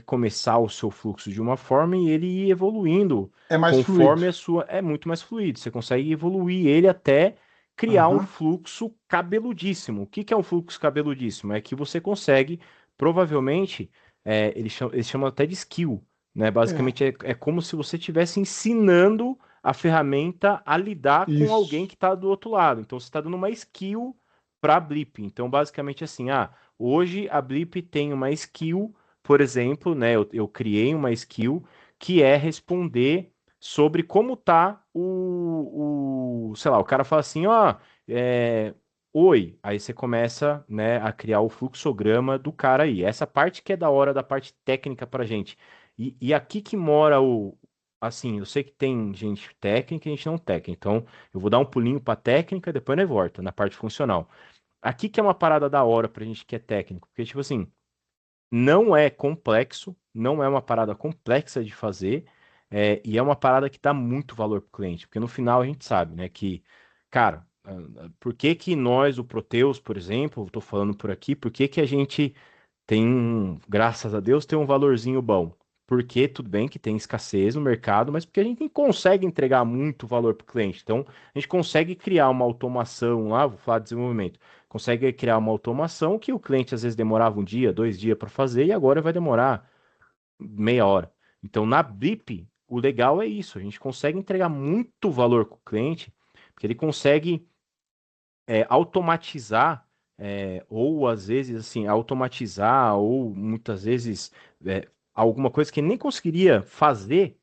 começar o seu fluxo de uma forma e ele ir evoluindo é mais fluido. conforme a sua. É muito mais fluido. Você consegue evoluir ele até criar um Aham, fluxo cabeludíssimo. O que que é um fluxo cabeludíssimo? É que você consegue, provavelmente, eles chamam até de skill, né? é, Basicamente é como se você estivesse ensinando a ferramenta a lidar com alguém isso. que está do outro lado. Então você está dando uma skill para a Blip. Então, basicamente assim, hoje a Blip tem uma skill, por exemplo, né? Eu criei uma skill que é responder sobre como tá sei lá, o cara fala assim, oi, aí você começa, né, a criar o fluxograma do cara aí. Essa parte que é da hora da parte técnica pra gente. E aqui que mora assim, eu sei que tem gente técnica e gente não técnica, então eu vou dar um pulinho para técnica e depois nós volta na parte funcional. Aqui que é uma parada da hora pra gente que é técnico, porque, tipo assim, não é complexo, não é uma parada complexa de fazer, e é uma parada que dá muito valor pro cliente, porque no final a gente sabe, né, que, cara, por que que nós, o Proteus, por exemplo, estou falando por aqui, por que que a gente tem, graças a Deus, tem um valorzinho bom? Porque tudo bem que tem escassez no mercado, mas porque a gente consegue entregar muito valor para o cliente. Então, a gente consegue criar uma automação lá, vou falar de desenvolvimento, consegue criar uma automação que o cliente às vezes demorava um dia, 2 dias para fazer e agora vai demorar meia hora. Então, na Blip, o legal é isso, a gente consegue entregar muito valor com o cliente, porque ele consegue automatizar, ou às vezes assim, automatizar, ou muitas vezes alguma coisa que nem conseguiria fazer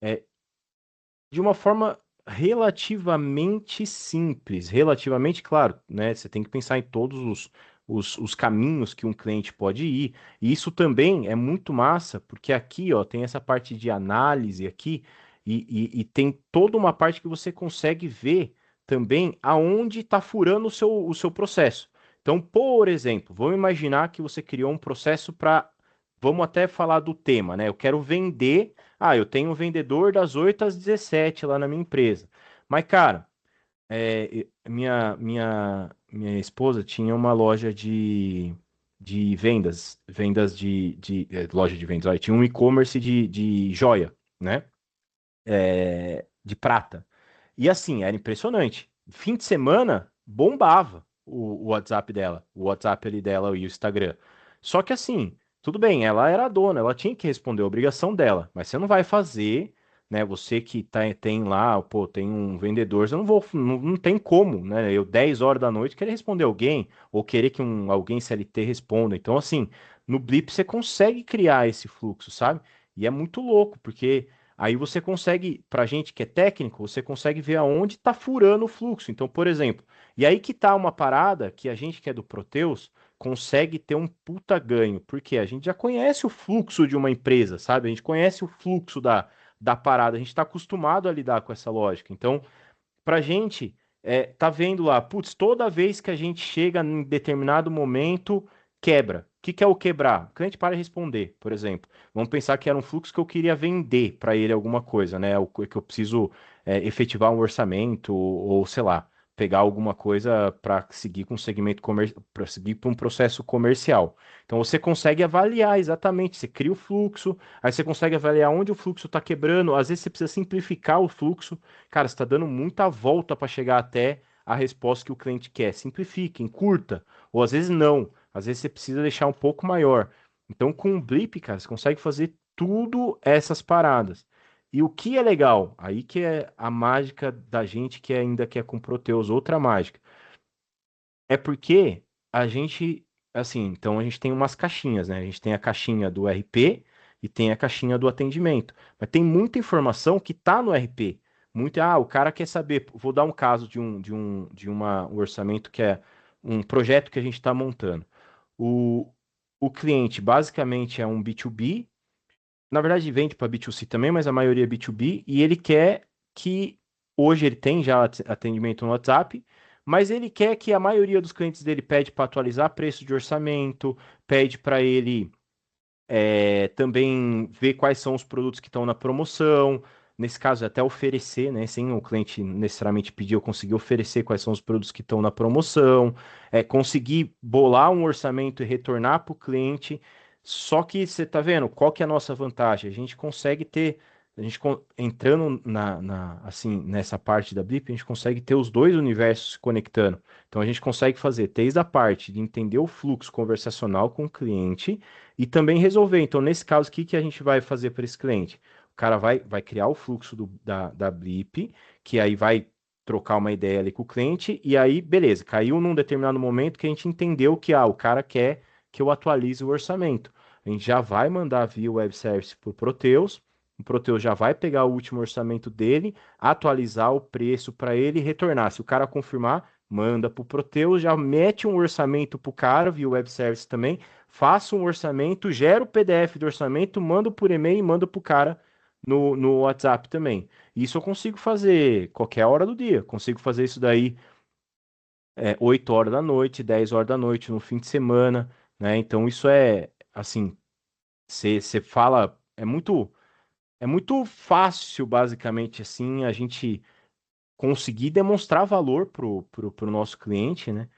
é, de uma forma relativamente simples, relativamente claro, né? Você tem que pensar em todos os caminhos que um cliente pode ir. E isso também é muito massa, porque aqui, ó, tem essa parte de análise aqui, e tem toda uma parte que você consegue ver também aonde está furando o seu processo. Então, por exemplo, vamos imaginar que você criou um processo para. Vamos até falar do tema, né? Eu quero vender. Ah, eu tenho um vendedor das 8 às 17 lá na minha empresa. Mas, cara, minha esposa tinha uma loja de vendas loja de vendas, olha, tinha um e-commerce de joia, né? De prata. E assim, era impressionante. Fim de semana, bombava o WhatsApp dela, o WhatsApp ali dela e o Instagram. Só que assim, tudo bem, ela era a dona, ela tinha que responder a obrigação dela, mas você não vai fazer, né? Você que tem lá, pô, tem um vendedor, você não tem como, né? Eu 10 horas da noite querer responder alguém, ou querer que alguém CLT responda. Então, assim, no Blip você consegue criar esse fluxo, sabe? E é muito louco, porque aí você consegue, pra gente que é técnico, você consegue ver aonde tá furando o fluxo. Então, por exemplo, e aí que tá uma parada que a gente que é do Proteus consegue ter um puta ganho, porque a gente já conhece o fluxo de uma empresa, sabe? A gente conhece o fluxo da parada, a gente está acostumado a lidar com essa lógica. Então, pra gente, tá vendo lá, putz, toda vez que a gente chega em determinado momento, quebra. O que que é o quebrar? O cliente para de responder, por exemplo. Vamos pensar que era um fluxo que eu queria vender para ele alguma coisa, né? Que eu preciso efetivar um orçamento, ou sei lá, pegar alguma coisa para seguir com um segmento comercial, para seguir para um processo comercial. Então você consegue avaliar exatamente, você cria o fluxo, aí você consegue avaliar onde o fluxo está quebrando, às vezes você precisa simplificar o fluxo. Cara, você está dando muita volta para chegar até a resposta que o cliente quer. Simplifique, encurta, ou às vezes não. Às vezes você precisa deixar um pouco maior. Então, com o Blip, cara, você consegue fazer tudo essas paradas. E o que é legal, aí que é a mágica da gente que ainda quer com Proteus, outra mágica, é porque a gente, assim, então a gente tem umas caixinhas, né? A gente tem a caixinha do RP e tem a caixinha do atendimento. Mas tem muita informação que tá no RP. Muito, o cara quer saber. Vou dar um caso um orçamento que é um projeto que a gente está montando. O, o cliente basicamente é um B2B, na verdade vende para B2C também, mas a maioria é B2B, e ele quer que, hoje ele tem já atendimento no WhatsApp, mas ele quer que a maioria dos clientes dele pede para atualizar preço de orçamento, pede para ele também ver quais são os produtos que estão na promoção. Nesse caso, até oferecer, né? Sem o cliente necessariamente pedir, eu conseguir oferecer quais são os produtos que estão na promoção, conseguir bolar um orçamento e retornar para o cliente. Só que você tá vendo qual que é a nossa vantagem? A gente consegue ter, entrando assim, nessa parte da Blip, a gente consegue ter os dois universos se conectando. Então a gente consegue fazer desde a parte de entender o fluxo conversacional com o cliente e também resolver. Então, nesse caso, o que que a gente vai fazer para esse cliente? O cara vai criar o fluxo da Blip, que aí vai trocar uma ideia ali com o cliente, e aí, beleza, caiu num determinado momento que a gente entendeu que o cara quer que eu atualize o orçamento. A gente já vai mandar via web service para o Proteus já vai pegar o último orçamento dele, atualizar o preço para ele e retornar. Se o cara confirmar, manda para o Proteus, já mete um orçamento para o cara via web service também, faço um orçamento, gero o PDF do orçamento, mando por e-mail e mando para o cara no WhatsApp também. Isso eu consigo fazer qualquer hora do dia. Consigo fazer isso daí 8 horas da noite, 10 horas da noite, no fim de semana, né? Então isso é, assim, você fala, é muito fácil, basicamente, assim, a gente conseguir demonstrar valor pro nosso cliente, né?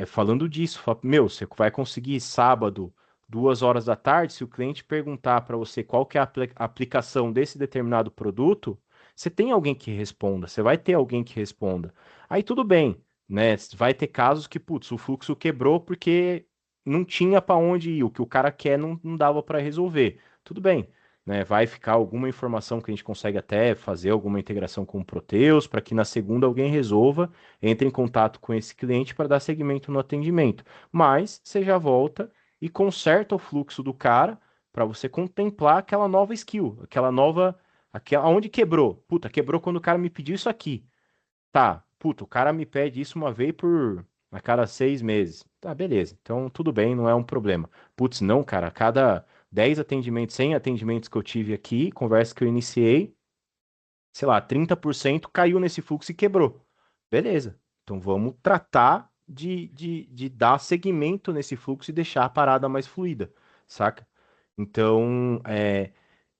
Falando disso, meu, você vai conseguir sábado, 2 horas da tarde, se o cliente perguntar para você qual que é a aplicação desse determinado produto, você tem alguém que responda, você vai ter alguém que responda. Aí tudo bem, né? Vai ter casos que, putz, o fluxo quebrou porque não tinha para onde ir, o que o cara quer não dava para resolver. Tudo bem, né? Vai ficar alguma informação que a gente consegue até fazer alguma integração com o Proteus, para que na segunda alguém resolva, entre em contato com esse cliente para dar seguimento no atendimento. Mas você já volta e conserta o fluxo do cara para você contemplar aquela nova skill, aquela onde quebrou. Puta, quebrou quando o cara me pediu isso aqui. Tá, puta, o cara me pede isso uma vez a cada 6 meses. Tá, beleza. Então tudo bem, não é um problema. Putz, não, cara, a cada 10 atendimentos, 100 atendimentos que eu tive aqui, conversa que eu iniciei, sei lá, 30% caiu nesse fluxo e quebrou. Beleza. Então vamos tratar de dar seguimento nesse fluxo e deixar a parada mais fluida, saca? Então,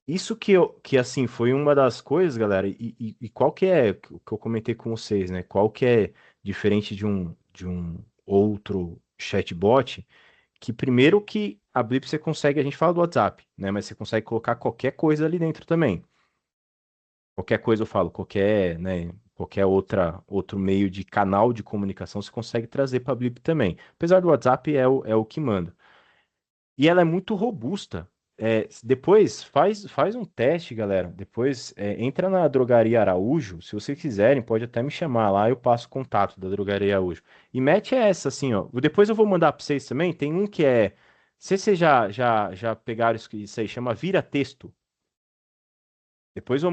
isso que assim, foi uma das coisas, galera, e qual que é, o que eu comentei com vocês, né? Qual que é diferente de um outro chatbot, que primeiro que a Blip você consegue, a gente fala do WhatsApp, né? Mas você consegue colocar qualquer coisa ali dentro também. Qualquer coisa eu falo, qualquer, né? Qualquer outro meio de canal de comunicação você consegue trazer para a Blip também. Apesar do WhatsApp é o que manda. E ela é muito robusta. Depois faz um teste, galera. Depois entra na Drogaria Araújo. Se vocês quiserem, pode até me chamar lá. Eu passo o contato da Drogaria Araújo. E mete essa, assim, ó. Depois eu vou mandar para vocês também. Tem um que é. Não sei se vocês já pegaram isso aí, chama Vira Texto. Depois eu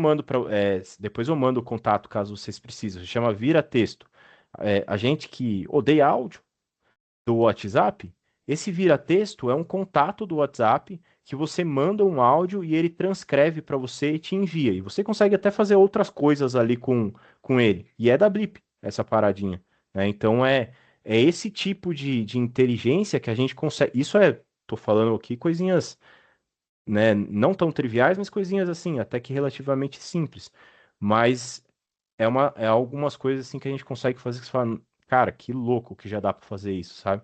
mando o contato caso vocês precisem. Chama Vira Texto. A gente que odeia áudio do WhatsApp, esse vira-texto é um contato do WhatsApp que você manda um áudio e ele transcreve para você e te envia. E você consegue até fazer outras coisas ali com ele. E é da Blip, essa paradinha, né? Então é esse tipo de inteligência que a gente consegue. Tô falando aqui coisinhas, né, não tão triviais, mas coisinhas assim, até que relativamente simples. Mas é algumas coisas assim que a gente consegue fazer que você fala, cara, que louco que já dá para fazer isso, sabe?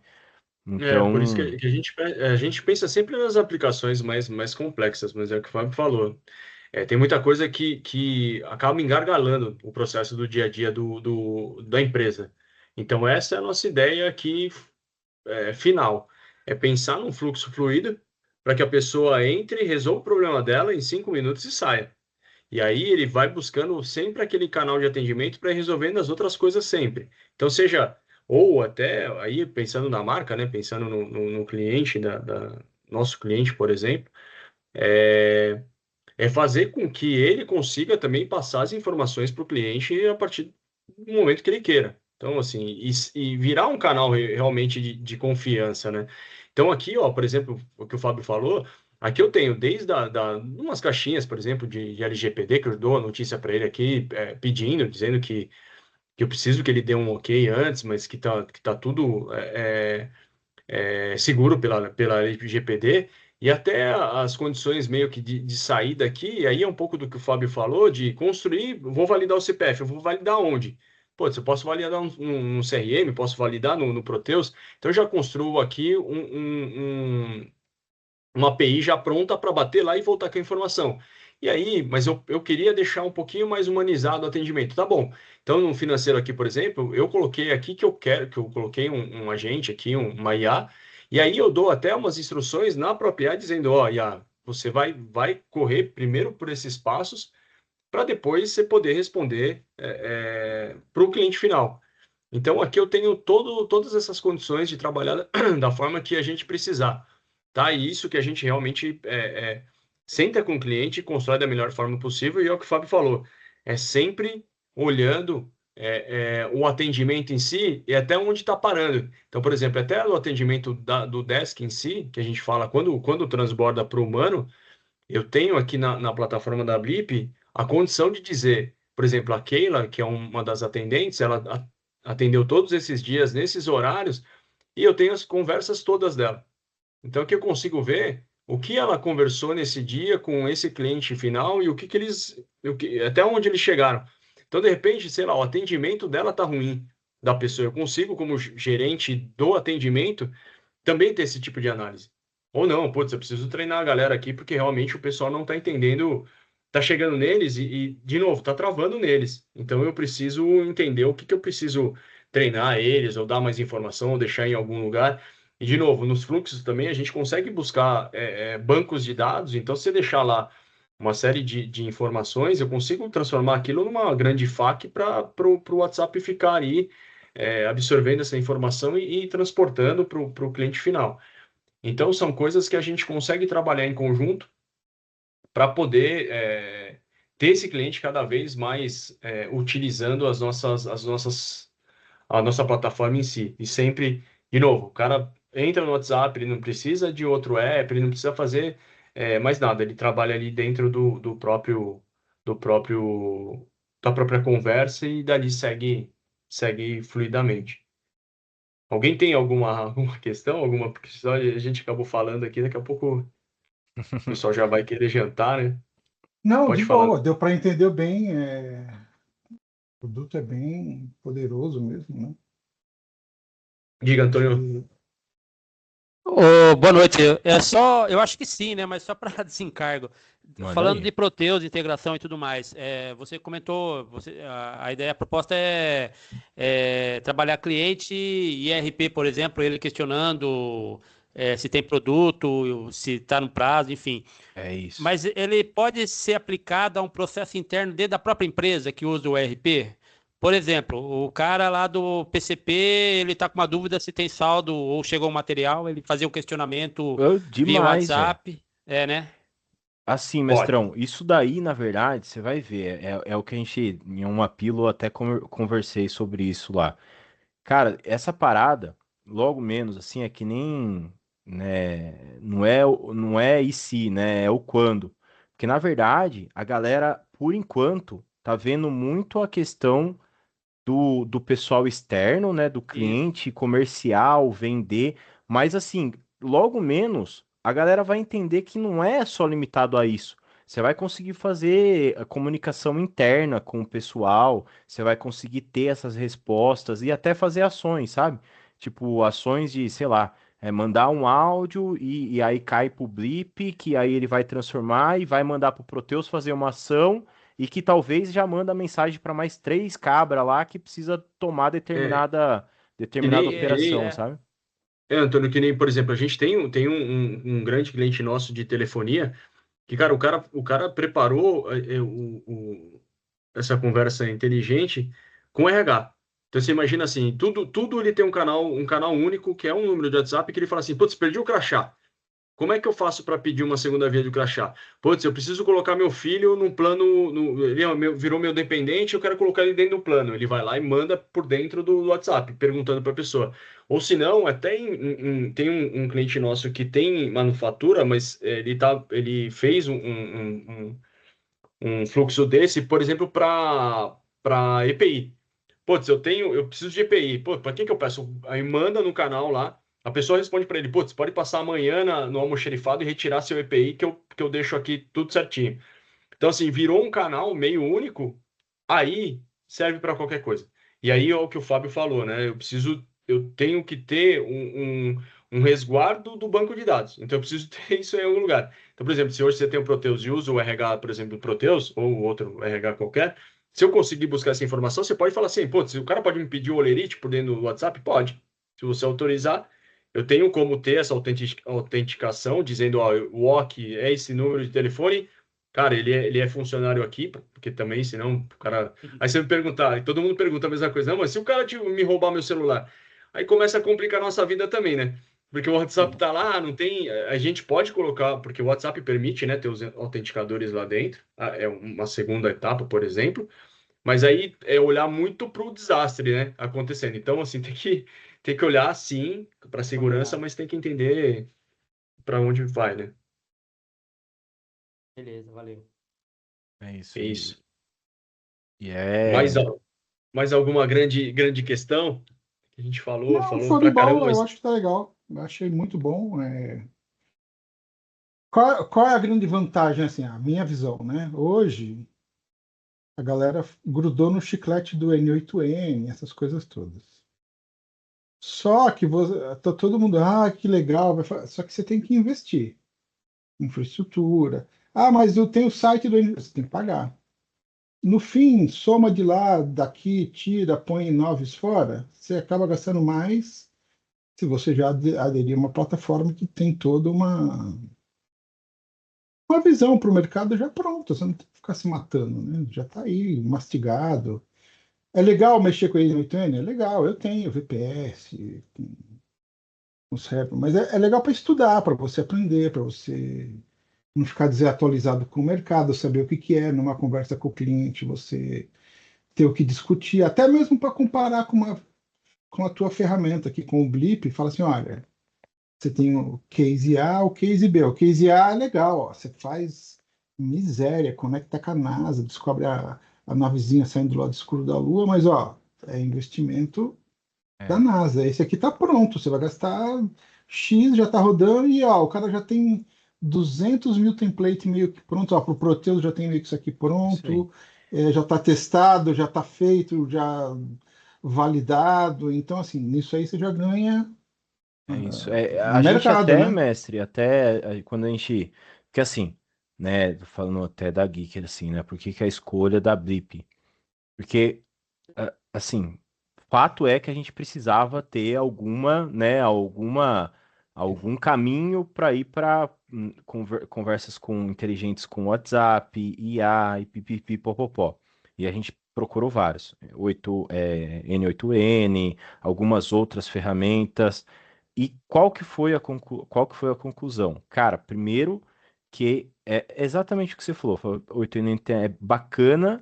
Por isso Então, que a gente pensa sempre nas aplicações mais complexas, mas é o que o Fábio falou. Tem muita coisa que acaba engargalando o processo do dia a dia da empresa. Então, essa é a nossa ideia aqui, final. É pensar num fluxo fluido para que a pessoa entre, resolva o problema dela em 5 minutos e saia. E aí ele vai buscando sempre aquele canal de atendimento para ir resolvendo as outras coisas sempre. Então, seja, ou até aí pensando na marca, né? Pensando no cliente, nosso cliente, por exemplo, é, é fazer com que ele consiga também passar as informações para o cliente a partir do momento que ele queira. Então, assim, e virar um canal realmente de confiança, né? Então, aqui, ó, por exemplo, o que o Fábio falou, aqui eu tenho desde umas caixinhas, por exemplo, de LGPD, que eu dou a notícia para ele aqui, pedindo, dizendo que eu preciso que ele dê um ok antes, mas que tá tudo seguro pela LGPD, e até as condições meio que de saída aqui, e aí é um pouco do que o Fábio falou, de construir, vou validar o CPF, eu vou validar onde? Pô, se eu posso validar no CRM, posso validar no Proteus, então eu já construo aqui uma API já pronta para bater lá e voltar com a informação. E aí, mas eu queria deixar um pouquinho mais humanizado o atendimento. Tá bom. Então, no financeiro aqui, por exemplo, eu coloquei aqui que eu coloquei um agente aqui, uma IA, e aí eu dou até umas instruções na própria IA dizendo, ó, IA, você vai correr primeiro por esses passos para depois você poder responder para o cliente final. Então, aqui eu tenho todas essas condições de trabalhar da forma que a gente precisar, tá? E isso que a gente realmente senta com o cliente e constrói da melhor forma possível, e é o que o Fábio falou, é sempre olhando o atendimento em si e até onde está parando. Então, por exemplo, até o atendimento do desk em si, que a gente fala quando transborda para o humano, Eu tenho aqui na plataforma da Blip a condição de dizer, por exemplo, a Keila, que é uma das atendentes, ela atendeu todos esses dias nesses horários e eu tenho as conversas todas dela. Então, aqui eu consigo ver o que ela conversou nesse dia com esse cliente final e até onde eles chegaram. Então, de repente, sei lá, o atendimento dela tá ruim da pessoa. Eu consigo, como gerente do atendimento, também ter esse tipo de análise. Ou não, putz, eu preciso treinar a galera aqui porque realmente o pessoal não está entendendo, está chegando neles de novo, está travando neles. Então eu preciso entender o que que eu preciso treinar eles, ou dar mais informação, ou deixar em algum lugar. E de novo, nos fluxos também a gente consegue buscar bancos de dados, então se você deixar lá uma série de informações, eu consigo transformar aquilo numa grande FAQ para o WhatsApp ficar aí absorvendo essa informação e transportando para o cliente final. Então, são coisas que a gente consegue trabalhar em conjunto para poder ter esse cliente cada vez mais utilizando a nossa plataforma em si. E sempre, de novo, o cara entra no WhatsApp, ele não precisa de outro app, ele não precisa fazer mais nada, ele trabalha ali dentro do próprio, da própria conversa e dali segue fluidamente. Alguém tem alguma questão, alguma questão? A gente acabou falando aqui, daqui a pouco o pessoal já vai querer jantar, né? Não, de Pode falar. boa, deu para entender bem. O produto é bem poderoso mesmo, né? Diga, Antônio. E, Boa noite. Eu acho que sim, né? Mas só para desencargo. Manda Falando aí. de Proteus, integração e tudo mais, você comentou, a ideia, a proposta é trabalhar cliente e ERP, por exemplo, ele questionando se tem produto, se está no prazo, enfim. É isso. Mas ele pode ser aplicado a um processo interno dentro da própria empresa que usa o ERP? Por exemplo, o cara lá do PCP, ele está com uma dúvida se tem saldo ou chegou o material, ele fazia um questionamento via Demais, velho. WhatsApp, né? Assim, Pode. mestrão, isso daí, na verdade, você vai ver, é o que a gente, em uma pílula, até conversei sobre isso lá. Cara, essa parada, logo menos, assim, é que nem, né, não é e se, né, é o quando. Porque, na verdade, a galera, por enquanto, tá vendo muito a questão do pessoal externo, né, do Isso. cliente comercial, vender, mas assim, logo menos a galera vai entender que não é só limitado a isso. Você vai conseguir fazer a comunicação interna com o pessoal, você vai conseguir ter essas respostas e até fazer ações, sabe? Tipo, ações de, sei lá, mandar um áudio e aí cai pro Blip, que aí ele vai transformar e vai mandar pro Proteus fazer uma ação e que talvez já manda mensagem para mais 3 cabras lá que precisa tomar É, que determinada nem, que nem, operação, sabe? Antônio, que nem, por exemplo, a gente tem um grande cliente nosso de telefonia que, cara, o cara preparou essa conversa inteligente com RH. Então, você imagina assim, tudo ele tem um canal único, que é um número de WhatsApp, que ele fala assim, putz, perdi o crachá. Como é que eu faço para pedir uma segunda via de crachá? Putz, eu preciso colocar meu filho num plano. Ele virou meu dependente, eu quero colocar ele dentro do plano. Ele vai lá e manda por dentro do WhatsApp, perguntando para a pessoa. Ou se não, até tem um cliente nosso que tem manufatura, mas ele fez um fluxo desse, por exemplo, para EPI. Putz, eu preciso de EPI. Pô, para que eu peço? Aí manda no canal lá. A pessoa responde para ele, putz, pode passar amanhã no almoxerifado e retirar seu EPI que eu deixo aqui tudo certinho. Então, assim, virou um canal meio único, aí serve para qualquer coisa. E aí é o que o Fábio falou, né? Eu tenho que ter um resguardo do banco de dados. Então, eu preciso ter isso em algum lugar. Então, por exemplo, se hoje você tem o Proteus e usa o RH, por exemplo, do Proteus, ou outro RH qualquer, se eu conseguir buscar essa informação, você pode falar assim, pô, se o cara pode me pedir o Olerite por dentro do WhatsApp? Pode. Se você autorizar, eu tenho como ter essa autenticação, dizendo, ó, o OK é esse número de telefone. Cara, ele é funcionário aqui, porque também, senão, o cara. Aí você me perguntar, e todo mundo pergunta a mesma coisa, não, mas se o cara me roubar meu celular, aí começa a complicar a nossa vida também, né? Porque o WhatsApp tá lá, não tem. A gente pode colocar, porque o WhatsApp permite, né, ter os autenticadores lá dentro, é uma segunda etapa, por exemplo, mas aí é olhar muito para o desastre, né, acontecendo. Então, assim, tem que olhar, sim, para segurança, mas tem que entender para onde vai, né? Beleza, valeu. É isso. É isso. E Mais alguma grande questão que a gente falou Não, show de pra caramba, bola, eu mas acho que tá legal. Eu achei muito bom. Qual é a grande vantagem, assim, a minha visão, né? Hoje, a galera grudou no chiclete do N8N, essas coisas todas. Só que tá todo mundo, que legal, só que você tem que investir em infraestrutura. Mas eu tenho o site do N, você tem que pagar. No fim, soma de lá, daqui, tira, põe noves fora, você acaba gastando mais se você já aderir a uma plataforma que tem toda uma visão para o mercado já pronta, você não tem que ficar se matando, né? Já está aí, mastigado. É legal mexer com ele no N8N? É legal, eu tenho VPS, com server, mas é legal para estudar, para você aprender, para você não ficar desatualizado com o mercado, saber o que que é numa conversa com o cliente, você ter o que discutir, até mesmo para comparar com a tua ferramenta aqui, com o Blip, fala assim, olha, você tem o case A, o case B. O case A é legal, ó, você faz miséria, conecta com a NASA, descobre a navezinha saindo do lado escuro da Lua, mas ó, é investimento da é, NASA. Esse aqui tá pronto, você vai gastar X, já tá rodando e ó, o cara já tem 200 mil templates meio que pronto, ó, pro Proteus já tem meio que isso aqui isso aí. pronto, já tá testado, já tá feito, já validado. Então, assim, nisso aí você já ganha É isso. A gente mercado, até, né? mestre, quando a gente. Porque assim, né? Falando até da Geek, assim, né? Por que que a escolha da Blip? Porque, assim, fato é que a gente precisava ter algum caminho para ir para conversas com inteligentes com WhatsApp, IA e pipipipopopó. E a gente procurou vários, N8N, algumas outras ferramentas. E qual que foi a conclusão? Cara, primeiro que é exatamente o que você falou, 8N é bacana,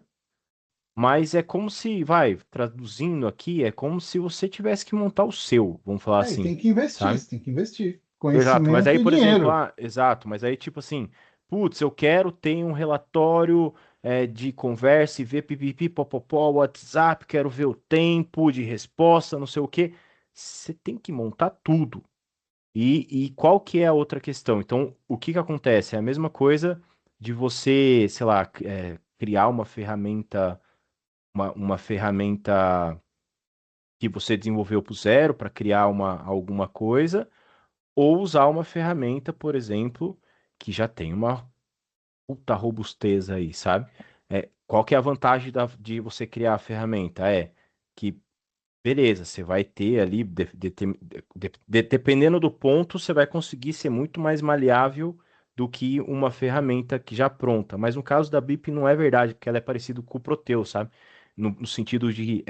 mas é como se, traduzindo aqui, é como se você tivesse que montar o seu, vamos falar E assim, tem que investir, sabe? você tem que investir. Exato, mas Conhecimento aí, e por exemplo, dinheiro. exato, mas aí, tipo assim, putz, eu quero ter um relatório de conversa e ver pipipi, popopó, WhatsApp, quero ver o tempo de resposta, não sei o quê. Você tem que montar tudo. E qual que é a outra questão? Então, o que que acontece? É a mesma coisa de você, sei lá, criar uma ferramenta que você desenvolveu por zero para criar alguma coisa, ou usar uma ferramenta, por exemplo, que já tem uma puta robustez aí, sabe? Qual que é a vantagem de você criar a ferramenta? É que, beleza, você vai ter ali, dependendo do ponto, você vai conseguir ser muito mais maleável do que uma ferramenta que já pronta. Mas no caso da BIP não é verdade, porque ela é parecida com o Proteus, sabe? No sentido de,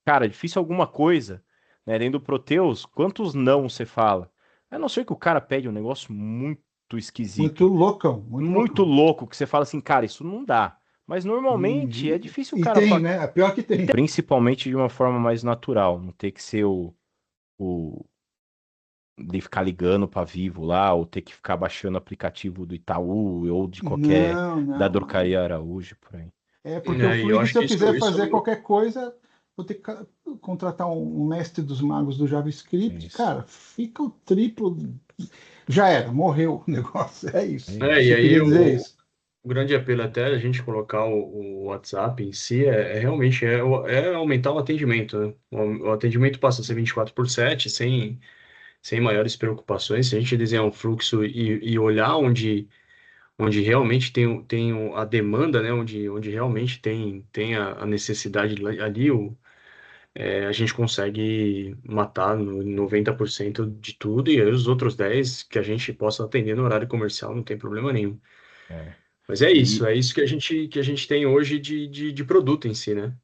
cara, é difícil alguma coisa, né? Dentro do Proteus, quantos não você fala? A não ser que o cara pede um negócio muito Muito esquisito, loucão, muito muito loucão. louco, que você fala assim, cara, isso não dá. Mas normalmente é E, difícil o e cara tem, falar, né? É pior que tem. principalmente de uma forma mais natural, não ter que ser o de ficar ligando para Vivo lá, ou ter que ficar baixando o aplicativo do Itaú ou de qualquer Não, da não, não. Dorcaria Araújo por aí. É porque o e eu Fluid, acho se eu que quiser isso fazer qualquer coisa, vou ter que contratar um mestre dos magos do É JavaScript. isso. Cara, fica o triplo. Já era, morreu o negócio. É É isso. e isso. Eu aí queria dizer o isso. grande apelo até a gente colocar o WhatsApp em si realmente é aumentar o atendimento, né? O atendimento passa a ser 24/7, sem maiores preocupações. Se a gente desenhar um fluxo e olhar onde realmente tem a demanda, né? Onde realmente tem a necessidade ali, a gente consegue matar no 90% de tudo e aí os outros 10 que a gente possa atender no horário comercial, não tem problema nenhum. É. Mas E é isso que a gente tem hoje de produto em si, né?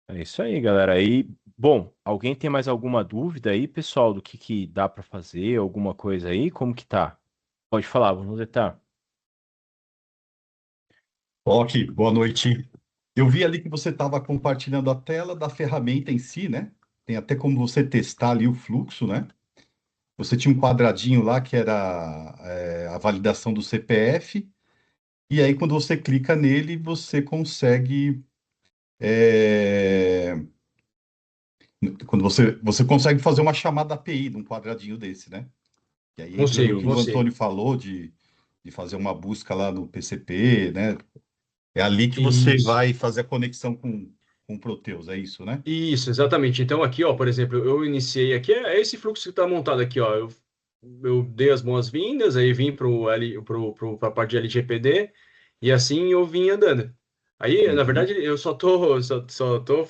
é isso aí, galera. Aí, bom, alguém tem mais alguma dúvida aí, pessoal, do que dá para fazer, alguma coisa aí? Como que tá? Pode falar, vamos tentar. Ok, boa noite. Eu vi ali que você estava compartilhando a tela da ferramenta em si, né? Tem até como você testar ali o fluxo, né? Você tinha um quadradinho lá que era a validação do CPF E aí, quando você clica nele, você consegue. é, Quando você consegue fazer uma chamada API num quadradinho desse, né? E aí entra no Consigo, que o Sim. consigo. Antônio falou de fazer uma busca lá no PCP, né? É ali que você Isso. vai fazer a conexão com o Proteus, é isso, né? Isso, exatamente. Então, aqui, ó, por exemplo, eu iniciei aqui, é esse fluxo que está montado aqui, ó. Eu dei as boas-vindas, aí vim para a parte de LGPD, e assim eu vim andando. Aí, na Uhum. verdade, eu só tô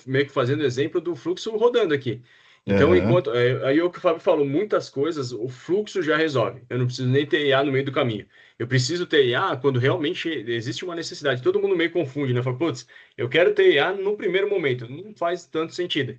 meio que fazendo exemplo do fluxo rodando aqui. Então, Aham. aí o que o Fábio falou, muitas coisas, o fluxo já resolve. Eu não preciso nem ter IA no meio do caminho. Eu preciso ter IA quando realmente existe uma necessidade. Todo mundo meio confunde, né? Fala, putz, eu quero ter IA no primeiro momento. Não faz tanto sentido.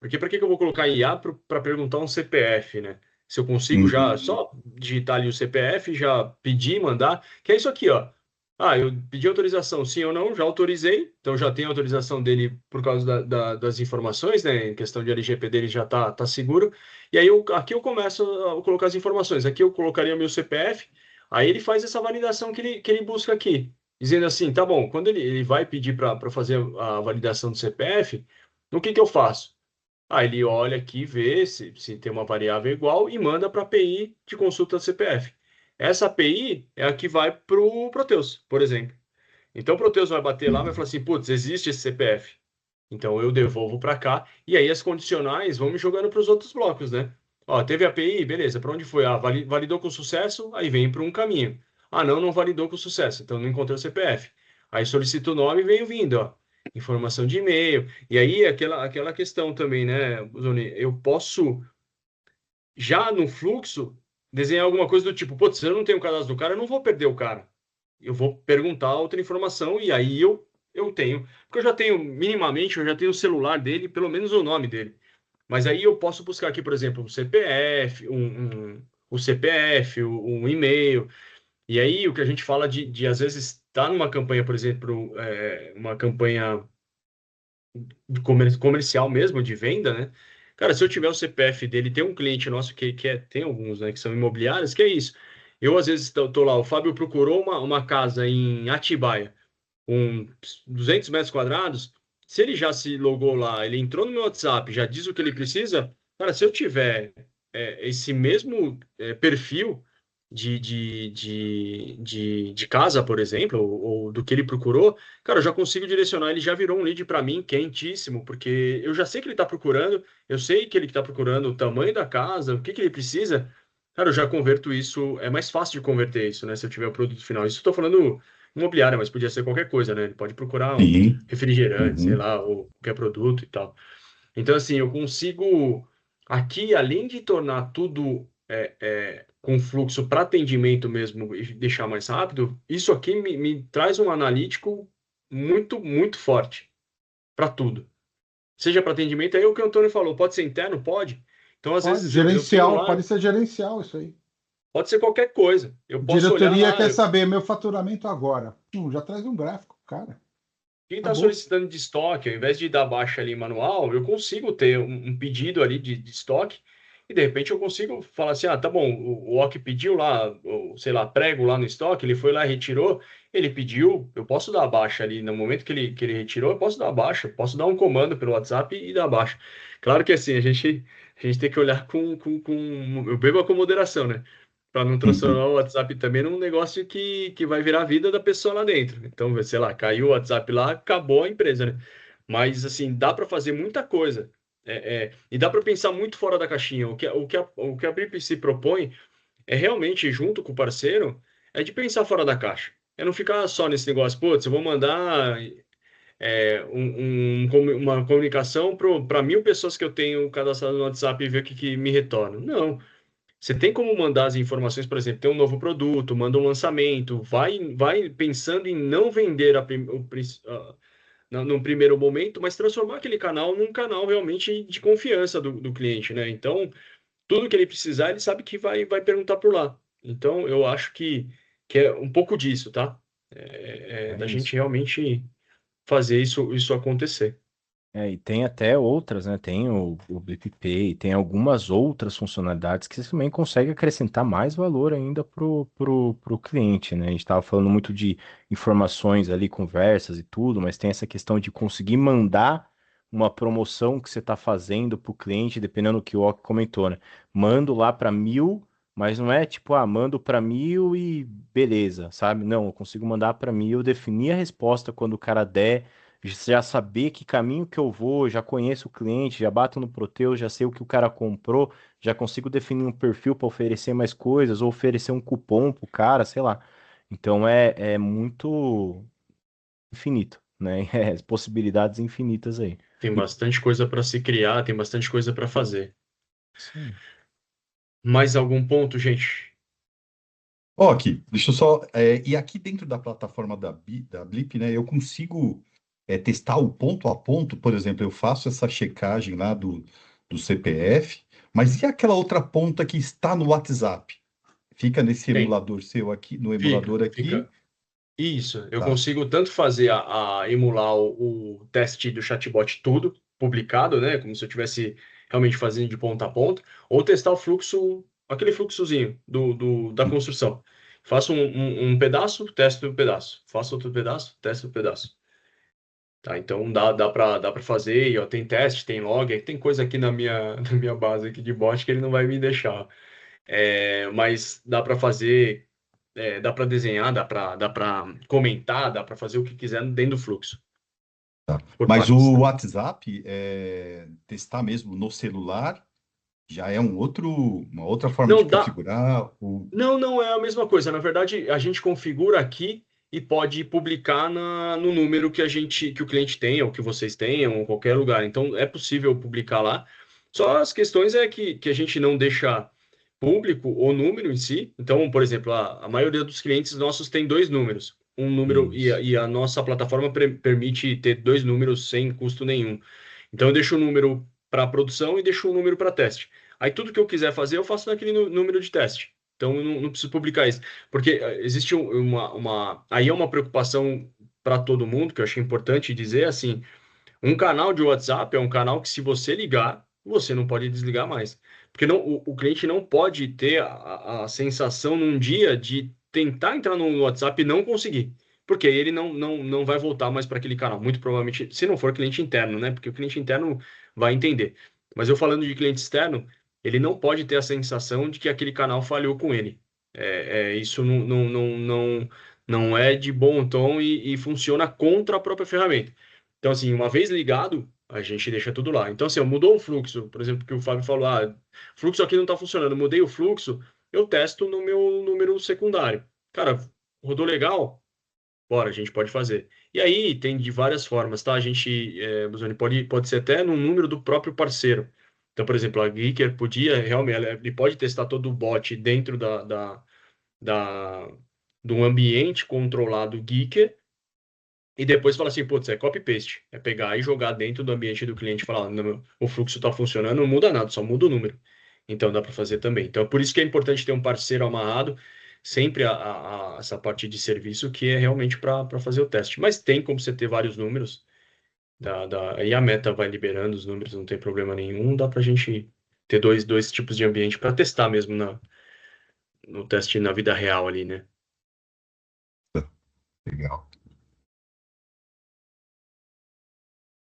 Porque para que que eu vou colocar IA para perguntar um CPF, né? Se eu consigo já Uhum. só digitar ali o CPF, já pedir, mandar, que é isso aqui, ó. Ah, eu pedi autorização, sim ou não, já autorizei, então já tem autorização dele por causa das informações, né? Em questão de LGPD, ele já tá seguro. E aí aqui eu começo a colocar as informações. Aqui eu colocaria o meu CPF, aí ele faz essa validação que ele busca aqui, dizendo assim, tá bom, quando ele vai pedir para fazer a validação do CPF, o que que eu faço? Aí ele olha aqui, vê se tem uma variável igual e manda para a API de consulta do CPF. Essa API é a que vai para o Proteus, por exemplo. Então o Proteus vai bater lá e vai falar assim: putz, existe esse CPF. Então eu devolvo para cá e aí as condicionais vão me jogando para os outros blocos, né? Ó, teve API, beleza, para onde foi? Ah, validou com sucesso, aí vem para um caminho. Ah, não validou com sucesso, então não encontrei o CPF. Aí solicito o nome e venho vindo, ó. Informação de e-mail. E aí aquela questão também, né, Zoni? Eu posso já no fluxo desenhar alguma coisa do tipo, putz, se eu não tenho o cadastro do cara, eu não vou perder o cara. Eu vou perguntar outra informação e aí eu tenho. Porque eu já tenho, minimamente, eu já tenho o celular dele, pelo menos o nome dele. Mas aí eu posso buscar aqui, por exemplo, um CPF, o CPF, um e-mail. E aí o que a gente fala de às vezes, estar numa campanha, por exemplo, uma campanha de comercial mesmo, de venda, né? Cara, se eu tiver o CPF dele, tem um cliente nosso tem alguns, né, que são imobiliários, que é isso. Eu, às vezes, tô lá, o Fábio procurou uma casa em Atibaia, com 200 metros quadrados. Se ele já se logou lá, ele entrou no meu WhatsApp, já diz o que ele precisa, cara, se eu tiver esse mesmo perfil de casa, por exemplo, ou do que ele procurou, cara, eu já consigo direcionar, ele já virou um lead para mim quentíssimo, porque eu já sei que ele está procurando, eu sei que ele está procurando o tamanho da casa, o que que ele precisa, cara, eu já converto isso, é mais fácil de converter isso, né, se eu tiver o produto final. Isso eu estou falando imobiliária, mas podia ser qualquer coisa, né, ele pode procurar um Sim. refrigerante, sei Uhum. lá, ou qualquer produto e tal. Então, assim, eu consigo aqui, além de tornar tudo com fluxo para atendimento mesmo e deixar mais rápido, isso aqui me traz um analítico muito, muito forte para tudo. Seja para atendimento, aí o que o Antônio falou, pode ser interno? Pode. Então, às Pode, vezes, eu tenho gerencial, lá, pode ser gerencial isso aí. pode ser qualquer coisa. Eu posso olhar Diretoria lá, quer saber meu faturamento agora. Já traz um gráfico, cara. quem está Acabou. solicitando de estoque, ao invés de dar baixa ali manual, eu consigo ter um pedido ali de estoque e de repente eu consigo falar assim, ah, tá bom, o OK pediu lá, sei lá, prego lá no estoque, ele foi lá e retirou, ele pediu, eu posso dar a baixa ali, no momento que ele retirou, eu posso dar a baixa, posso dar um comando pelo WhatsApp e dar a baixa. Claro que assim, a gente tem que olhar eu bebo com moderação, né? Para não transformar o WhatsApp também num negócio que vai virar a vida da pessoa lá dentro. Então, sei lá, caiu o WhatsApp lá, acabou a empresa, né? Mas, assim, dá para fazer muita coisa. E dá para pensar muito fora da caixinha. O que a BIP se propõe é realmente, junto com o parceiro, é de pensar fora da caixa. É não ficar só nesse negócio, putz, eu vou mandar uma comunicação para 1.000 pessoas que eu tenho cadastrado no WhatsApp e ver o que me retorna. Não. Você tem como mandar as informações, por exemplo, tem um novo produto, manda um lançamento, vai pensando em não vender no primeiro momento, mas transformar aquele canal num canal realmente de confiança do cliente, né? Então, tudo que ele precisar, ele sabe que vai perguntar por lá. Então, eu acho que é um pouco disso, tá? Da É gente isso. realmente fazer isso acontecer. E tem até outras, né? Tem o Blip Pay, tem algumas outras funcionalidades que você também consegue acrescentar mais valor ainda pro cliente, né? A gente estava falando muito de informações ali, conversas e tudo, mas tem essa questão de conseguir mandar uma promoção que você está fazendo para o cliente, dependendo do que o Ok comentou, né? Mando lá para 1.000, mas não é tipo, mando para 1.000 e beleza, sabe? Não, eu consigo mandar para 1.000, definir a resposta quando o cara der, já saber que caminho que eu vou, já conheço o cliente, já bato no Proteus, já sei o que o cara comprou, já consigo definir um perfil para oferecer mais coisas, ou oferecer um cupom pro cara, sei lá. Então é muito infinito, né? Possibilidades infinitas aí. Tem bastante coisa para se criar, tem bastante coisa para fazer. Isso aí. Mais algum ponto, gente? Ó, aqui, deixa eu só. E aqui dentro da plataforma da Blip, né, eu consigo testar o ponto a ponto, por exemplo, eu faço essa checagem lá do CPF, mas e aquela outra ponta que está no WhatsApp? Fica nesse Tem. emulador seu aqui, no emulador aqui. Fica. Isso, eu Tá. consigo tanto fazer a emular o teste do chatbot tudo, publicado, né? Como se eu estivesse realmente fazendo de ponta a ponta, ou testar o fluxo, aquele fluxozinho da construção. Faço um pedaço, testo um pedaço. Faço outro pedaço, testo um pedaço. Tá, então dá para fazer, e ó, tem teste, tem log, tem coisa aqui na minha, na minha base aqui de bot que ele não vai me deixar. Mas dá para fazer, dá para desenhar, dá para comentar, dá para fazer o que quiser dentro do fluxo, por Mas partes, o tá? WhatsApp, testar mesmo no celular, já é uma outra forma de Não dá, configurar. não é a mesma coisa. Na verdade, a gente configura aqui e pode publicar no número que o cliente tenha, ou que vocês tenham, ou qualquer lugar. Então, é possível publicar lá. Só as questões é que a gente não deixa público o número em si. Então, por exemplo, a maioria dos clientes nossos tem dois números. Um número Isso. e a nossa plataforma permite ter dois números sem custo nenhum. Então, eu deixo um número para produção e deixo um número para teste. Aí, tudo que eu quiser fazer, eu faço naquele número de teste. Então, eu não preciso publicar isso. Porque existe Aí é uma preocupação para todo mundo, que eu achei importante dizer assim: um canal de WhatsApp é um canal que, se você ligar, você não pode desligar mais. Porque o cliente não pode ter a sensação num dia de tentar entrar no WhatsApp e não conseguir. Porque aí ele não vai voltar mais para aquele canal. Muito provavelmente, se não for cliente interno, né? Porque o cliente interno vai entender. Mas eu falando de cliente externo, ele não pode ter a sensação de que aquele canal falhou com ele. Isso não é de bom tom e funciona contra a própria ferramenta. Então, assim, uma vez ligado, a gente deixa tudo lá. Então, assim, mudou o fluxo, por exemplo, que o Fábio falou, fluxo aqui não está funcionando, mudei o fluxo, eu testo no meu número secundário. Cara, rodou legal? Bora, a gente pode fazer. E aí tem de várias formas, tá? A gente, Buzoni, pode ser até no número do próprio parceiro. Então, por exemplo, a Geeker podia, realmente, ele pode testar todo o bot dentro da, do ambiente controlado Geeker, e depois fala assim, putz, é copy-paste. É pegar e jogar dentro do ambiente do cliente e falar, não, o fluxo está funcionando, não muda nada, só muda o número. Então dá para fazer também. Então é por isso que é importante ter um parceiro amarrado, sempre essa parte de serviço que é realmente para fazer o teste. Mas tem como você ter vários números, aí a Meta vai liberando os números, não tem problema nenhum, dá para a gente ter dois tipos de ambiente para testar mesmo no teste na vida real ali, né? Legal.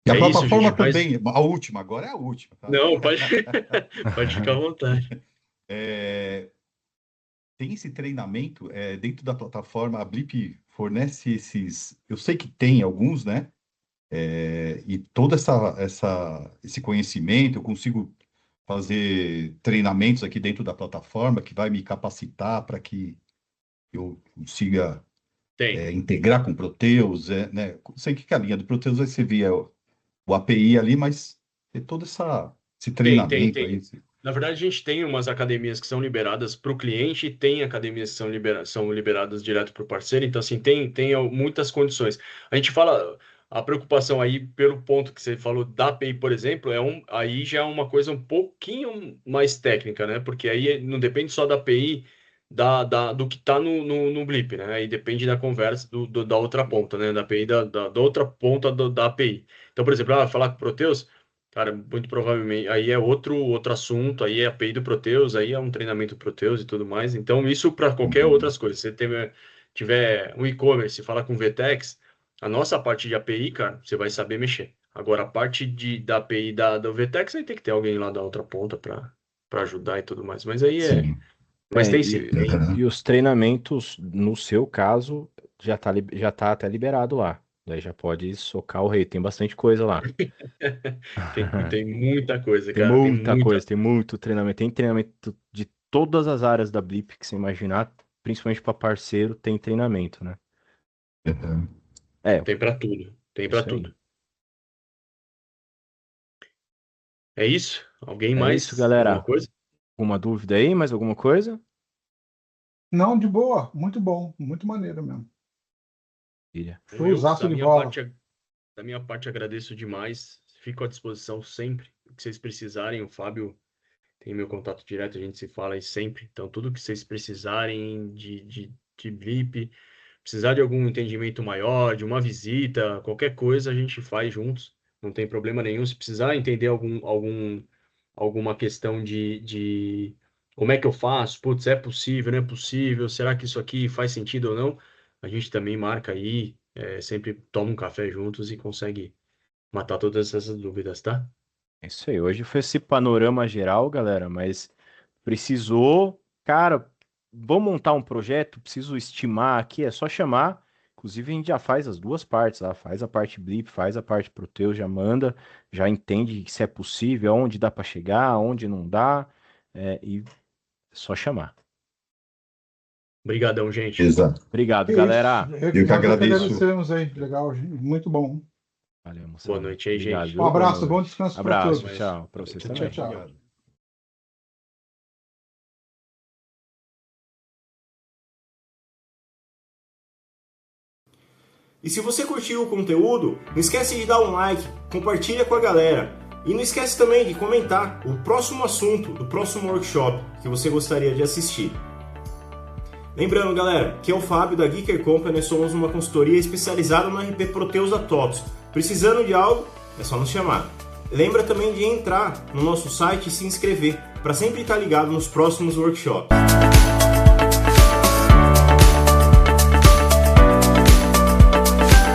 E a É isso, gente. plataforma também, a última, agora é a última, tá? Não, pode, pode ficar à vontade. Tem esse treinamento dentro da plataforma, a Blip fornece esses. Eu sei que tem alguns, né? E todo esse conhecimento, eu consigo fazer treinamentos aqui dentro da plataforma que vai me capacitar para que eu consiga Tem. integrar com Proteus, né? Sei que a linha do Proteus vai ser via o API ali, mas ter todo esse treinamento aí. Tem. Na verdade, a gente tem umas academias que são liberadas para o cliente e tem academias que são liberadas direto para o parceiro. Então, assim, tem muitas condições. A gente fala, a preocupação aí, pelo ponto que você falou da API, por exemplo, aí já é uma coisa um pouquinho mais técnica, né? Porque aí não depende só da API do que está no Blip, né? Aí depende da conversa da outra ponta, né? Da API, da outra ponta da API. Então, por exemplo, falar com o Proteus, cara, muito provavelmente, aí é outro assunto, aí é a API do Proteus, aí é um treinamento do Proteus e tudo mais. Então, isso para qualquer outras coisas. Se você tiver um e-commerce, fala com o Vtex, a nossa parte de API, cara, você vai saber mexer. Agora, a parte da API do Vtex, aí tem que ter alguém lá da outra ponta para ajudar e tudo mais. Mas aí Sim. Mas tem e, sim. e os treinamentos, no seu caso, já tá até liberado lá. Daí já pode socar o rei. Tem bastante coisa lá. Tem muita coisa, Tem cara. muita coisa, tem muito treinamento. Tem treinamento de todas as áreas da Blip que você imaginar, principalmente para parceiro, tem treinamento, né? Uhum. Tem para tudo. Tem para Isso aí. tudo. É isso? Alguém É mais? isso, galera. Alguma coisa? Alguma dúvida aí? Mais alguma coisa? Não, de boa. Muito bom. Muito maneiro mesmo. Filha. Showzaço Da de minha bola. da minha parte, agradeço demais. Fico à disposição sempre. O que vocês precisarem, o Fábio tem meu contato direto, a gente se fala aí sempre. Então, tudo que vocês precisarem de Blip, precisar de algum entendimento maior, de uma visita, qualquer coisa, a gente faz juntos. Não tem problema nenhum. Se precisar entender alguma questão de como é que eu faço, putz, é possível, não é possível, será que isso aqui faz sentido ou não? A gente também marca aí, sempre toma um café juntos e consegue matar todas essas dúvidas, tá? É isso aí. Hoje foi esse panorama geral, galera, mas precisou, cara, vamos montar um projeto, preciso estimar aqui, é só chamar. Inclusive, a gente já faz as duas partes, tá? Faz a parte Blip, faz a parte Proteus, já manda, já entende se é possível, onde dá para chegar, onde não dá, e é só chamar. Obrigadão, gente. Exato. Obrigado, Que galera. isso. Eu que Nós agradeço. agradecemos aí. Legal, gente. Muito bom. Valeu, moçada. Boa noite aí, Obrigado, gente. viu? Um abraço, Boa bom noite. descanso para Abraço, todos. tchau. Para você Tchau, também. Tchau. E se você curtiu o conteúdo, não esquece de dar um like, compartilha com a galera. E não esquece também de comentar o próximo assunto do próximo workshop que você gostaria de assistir. Lembrando, galera, que é o Fábio da Geeker Company, nós somos uma consultoria especializada no RP Proteus da TOTOS. Precisando de algo, é só nos chamar. Lembra também de entrar no nosso site e se inscrever, para sempre estar ligado nos próximos workshops.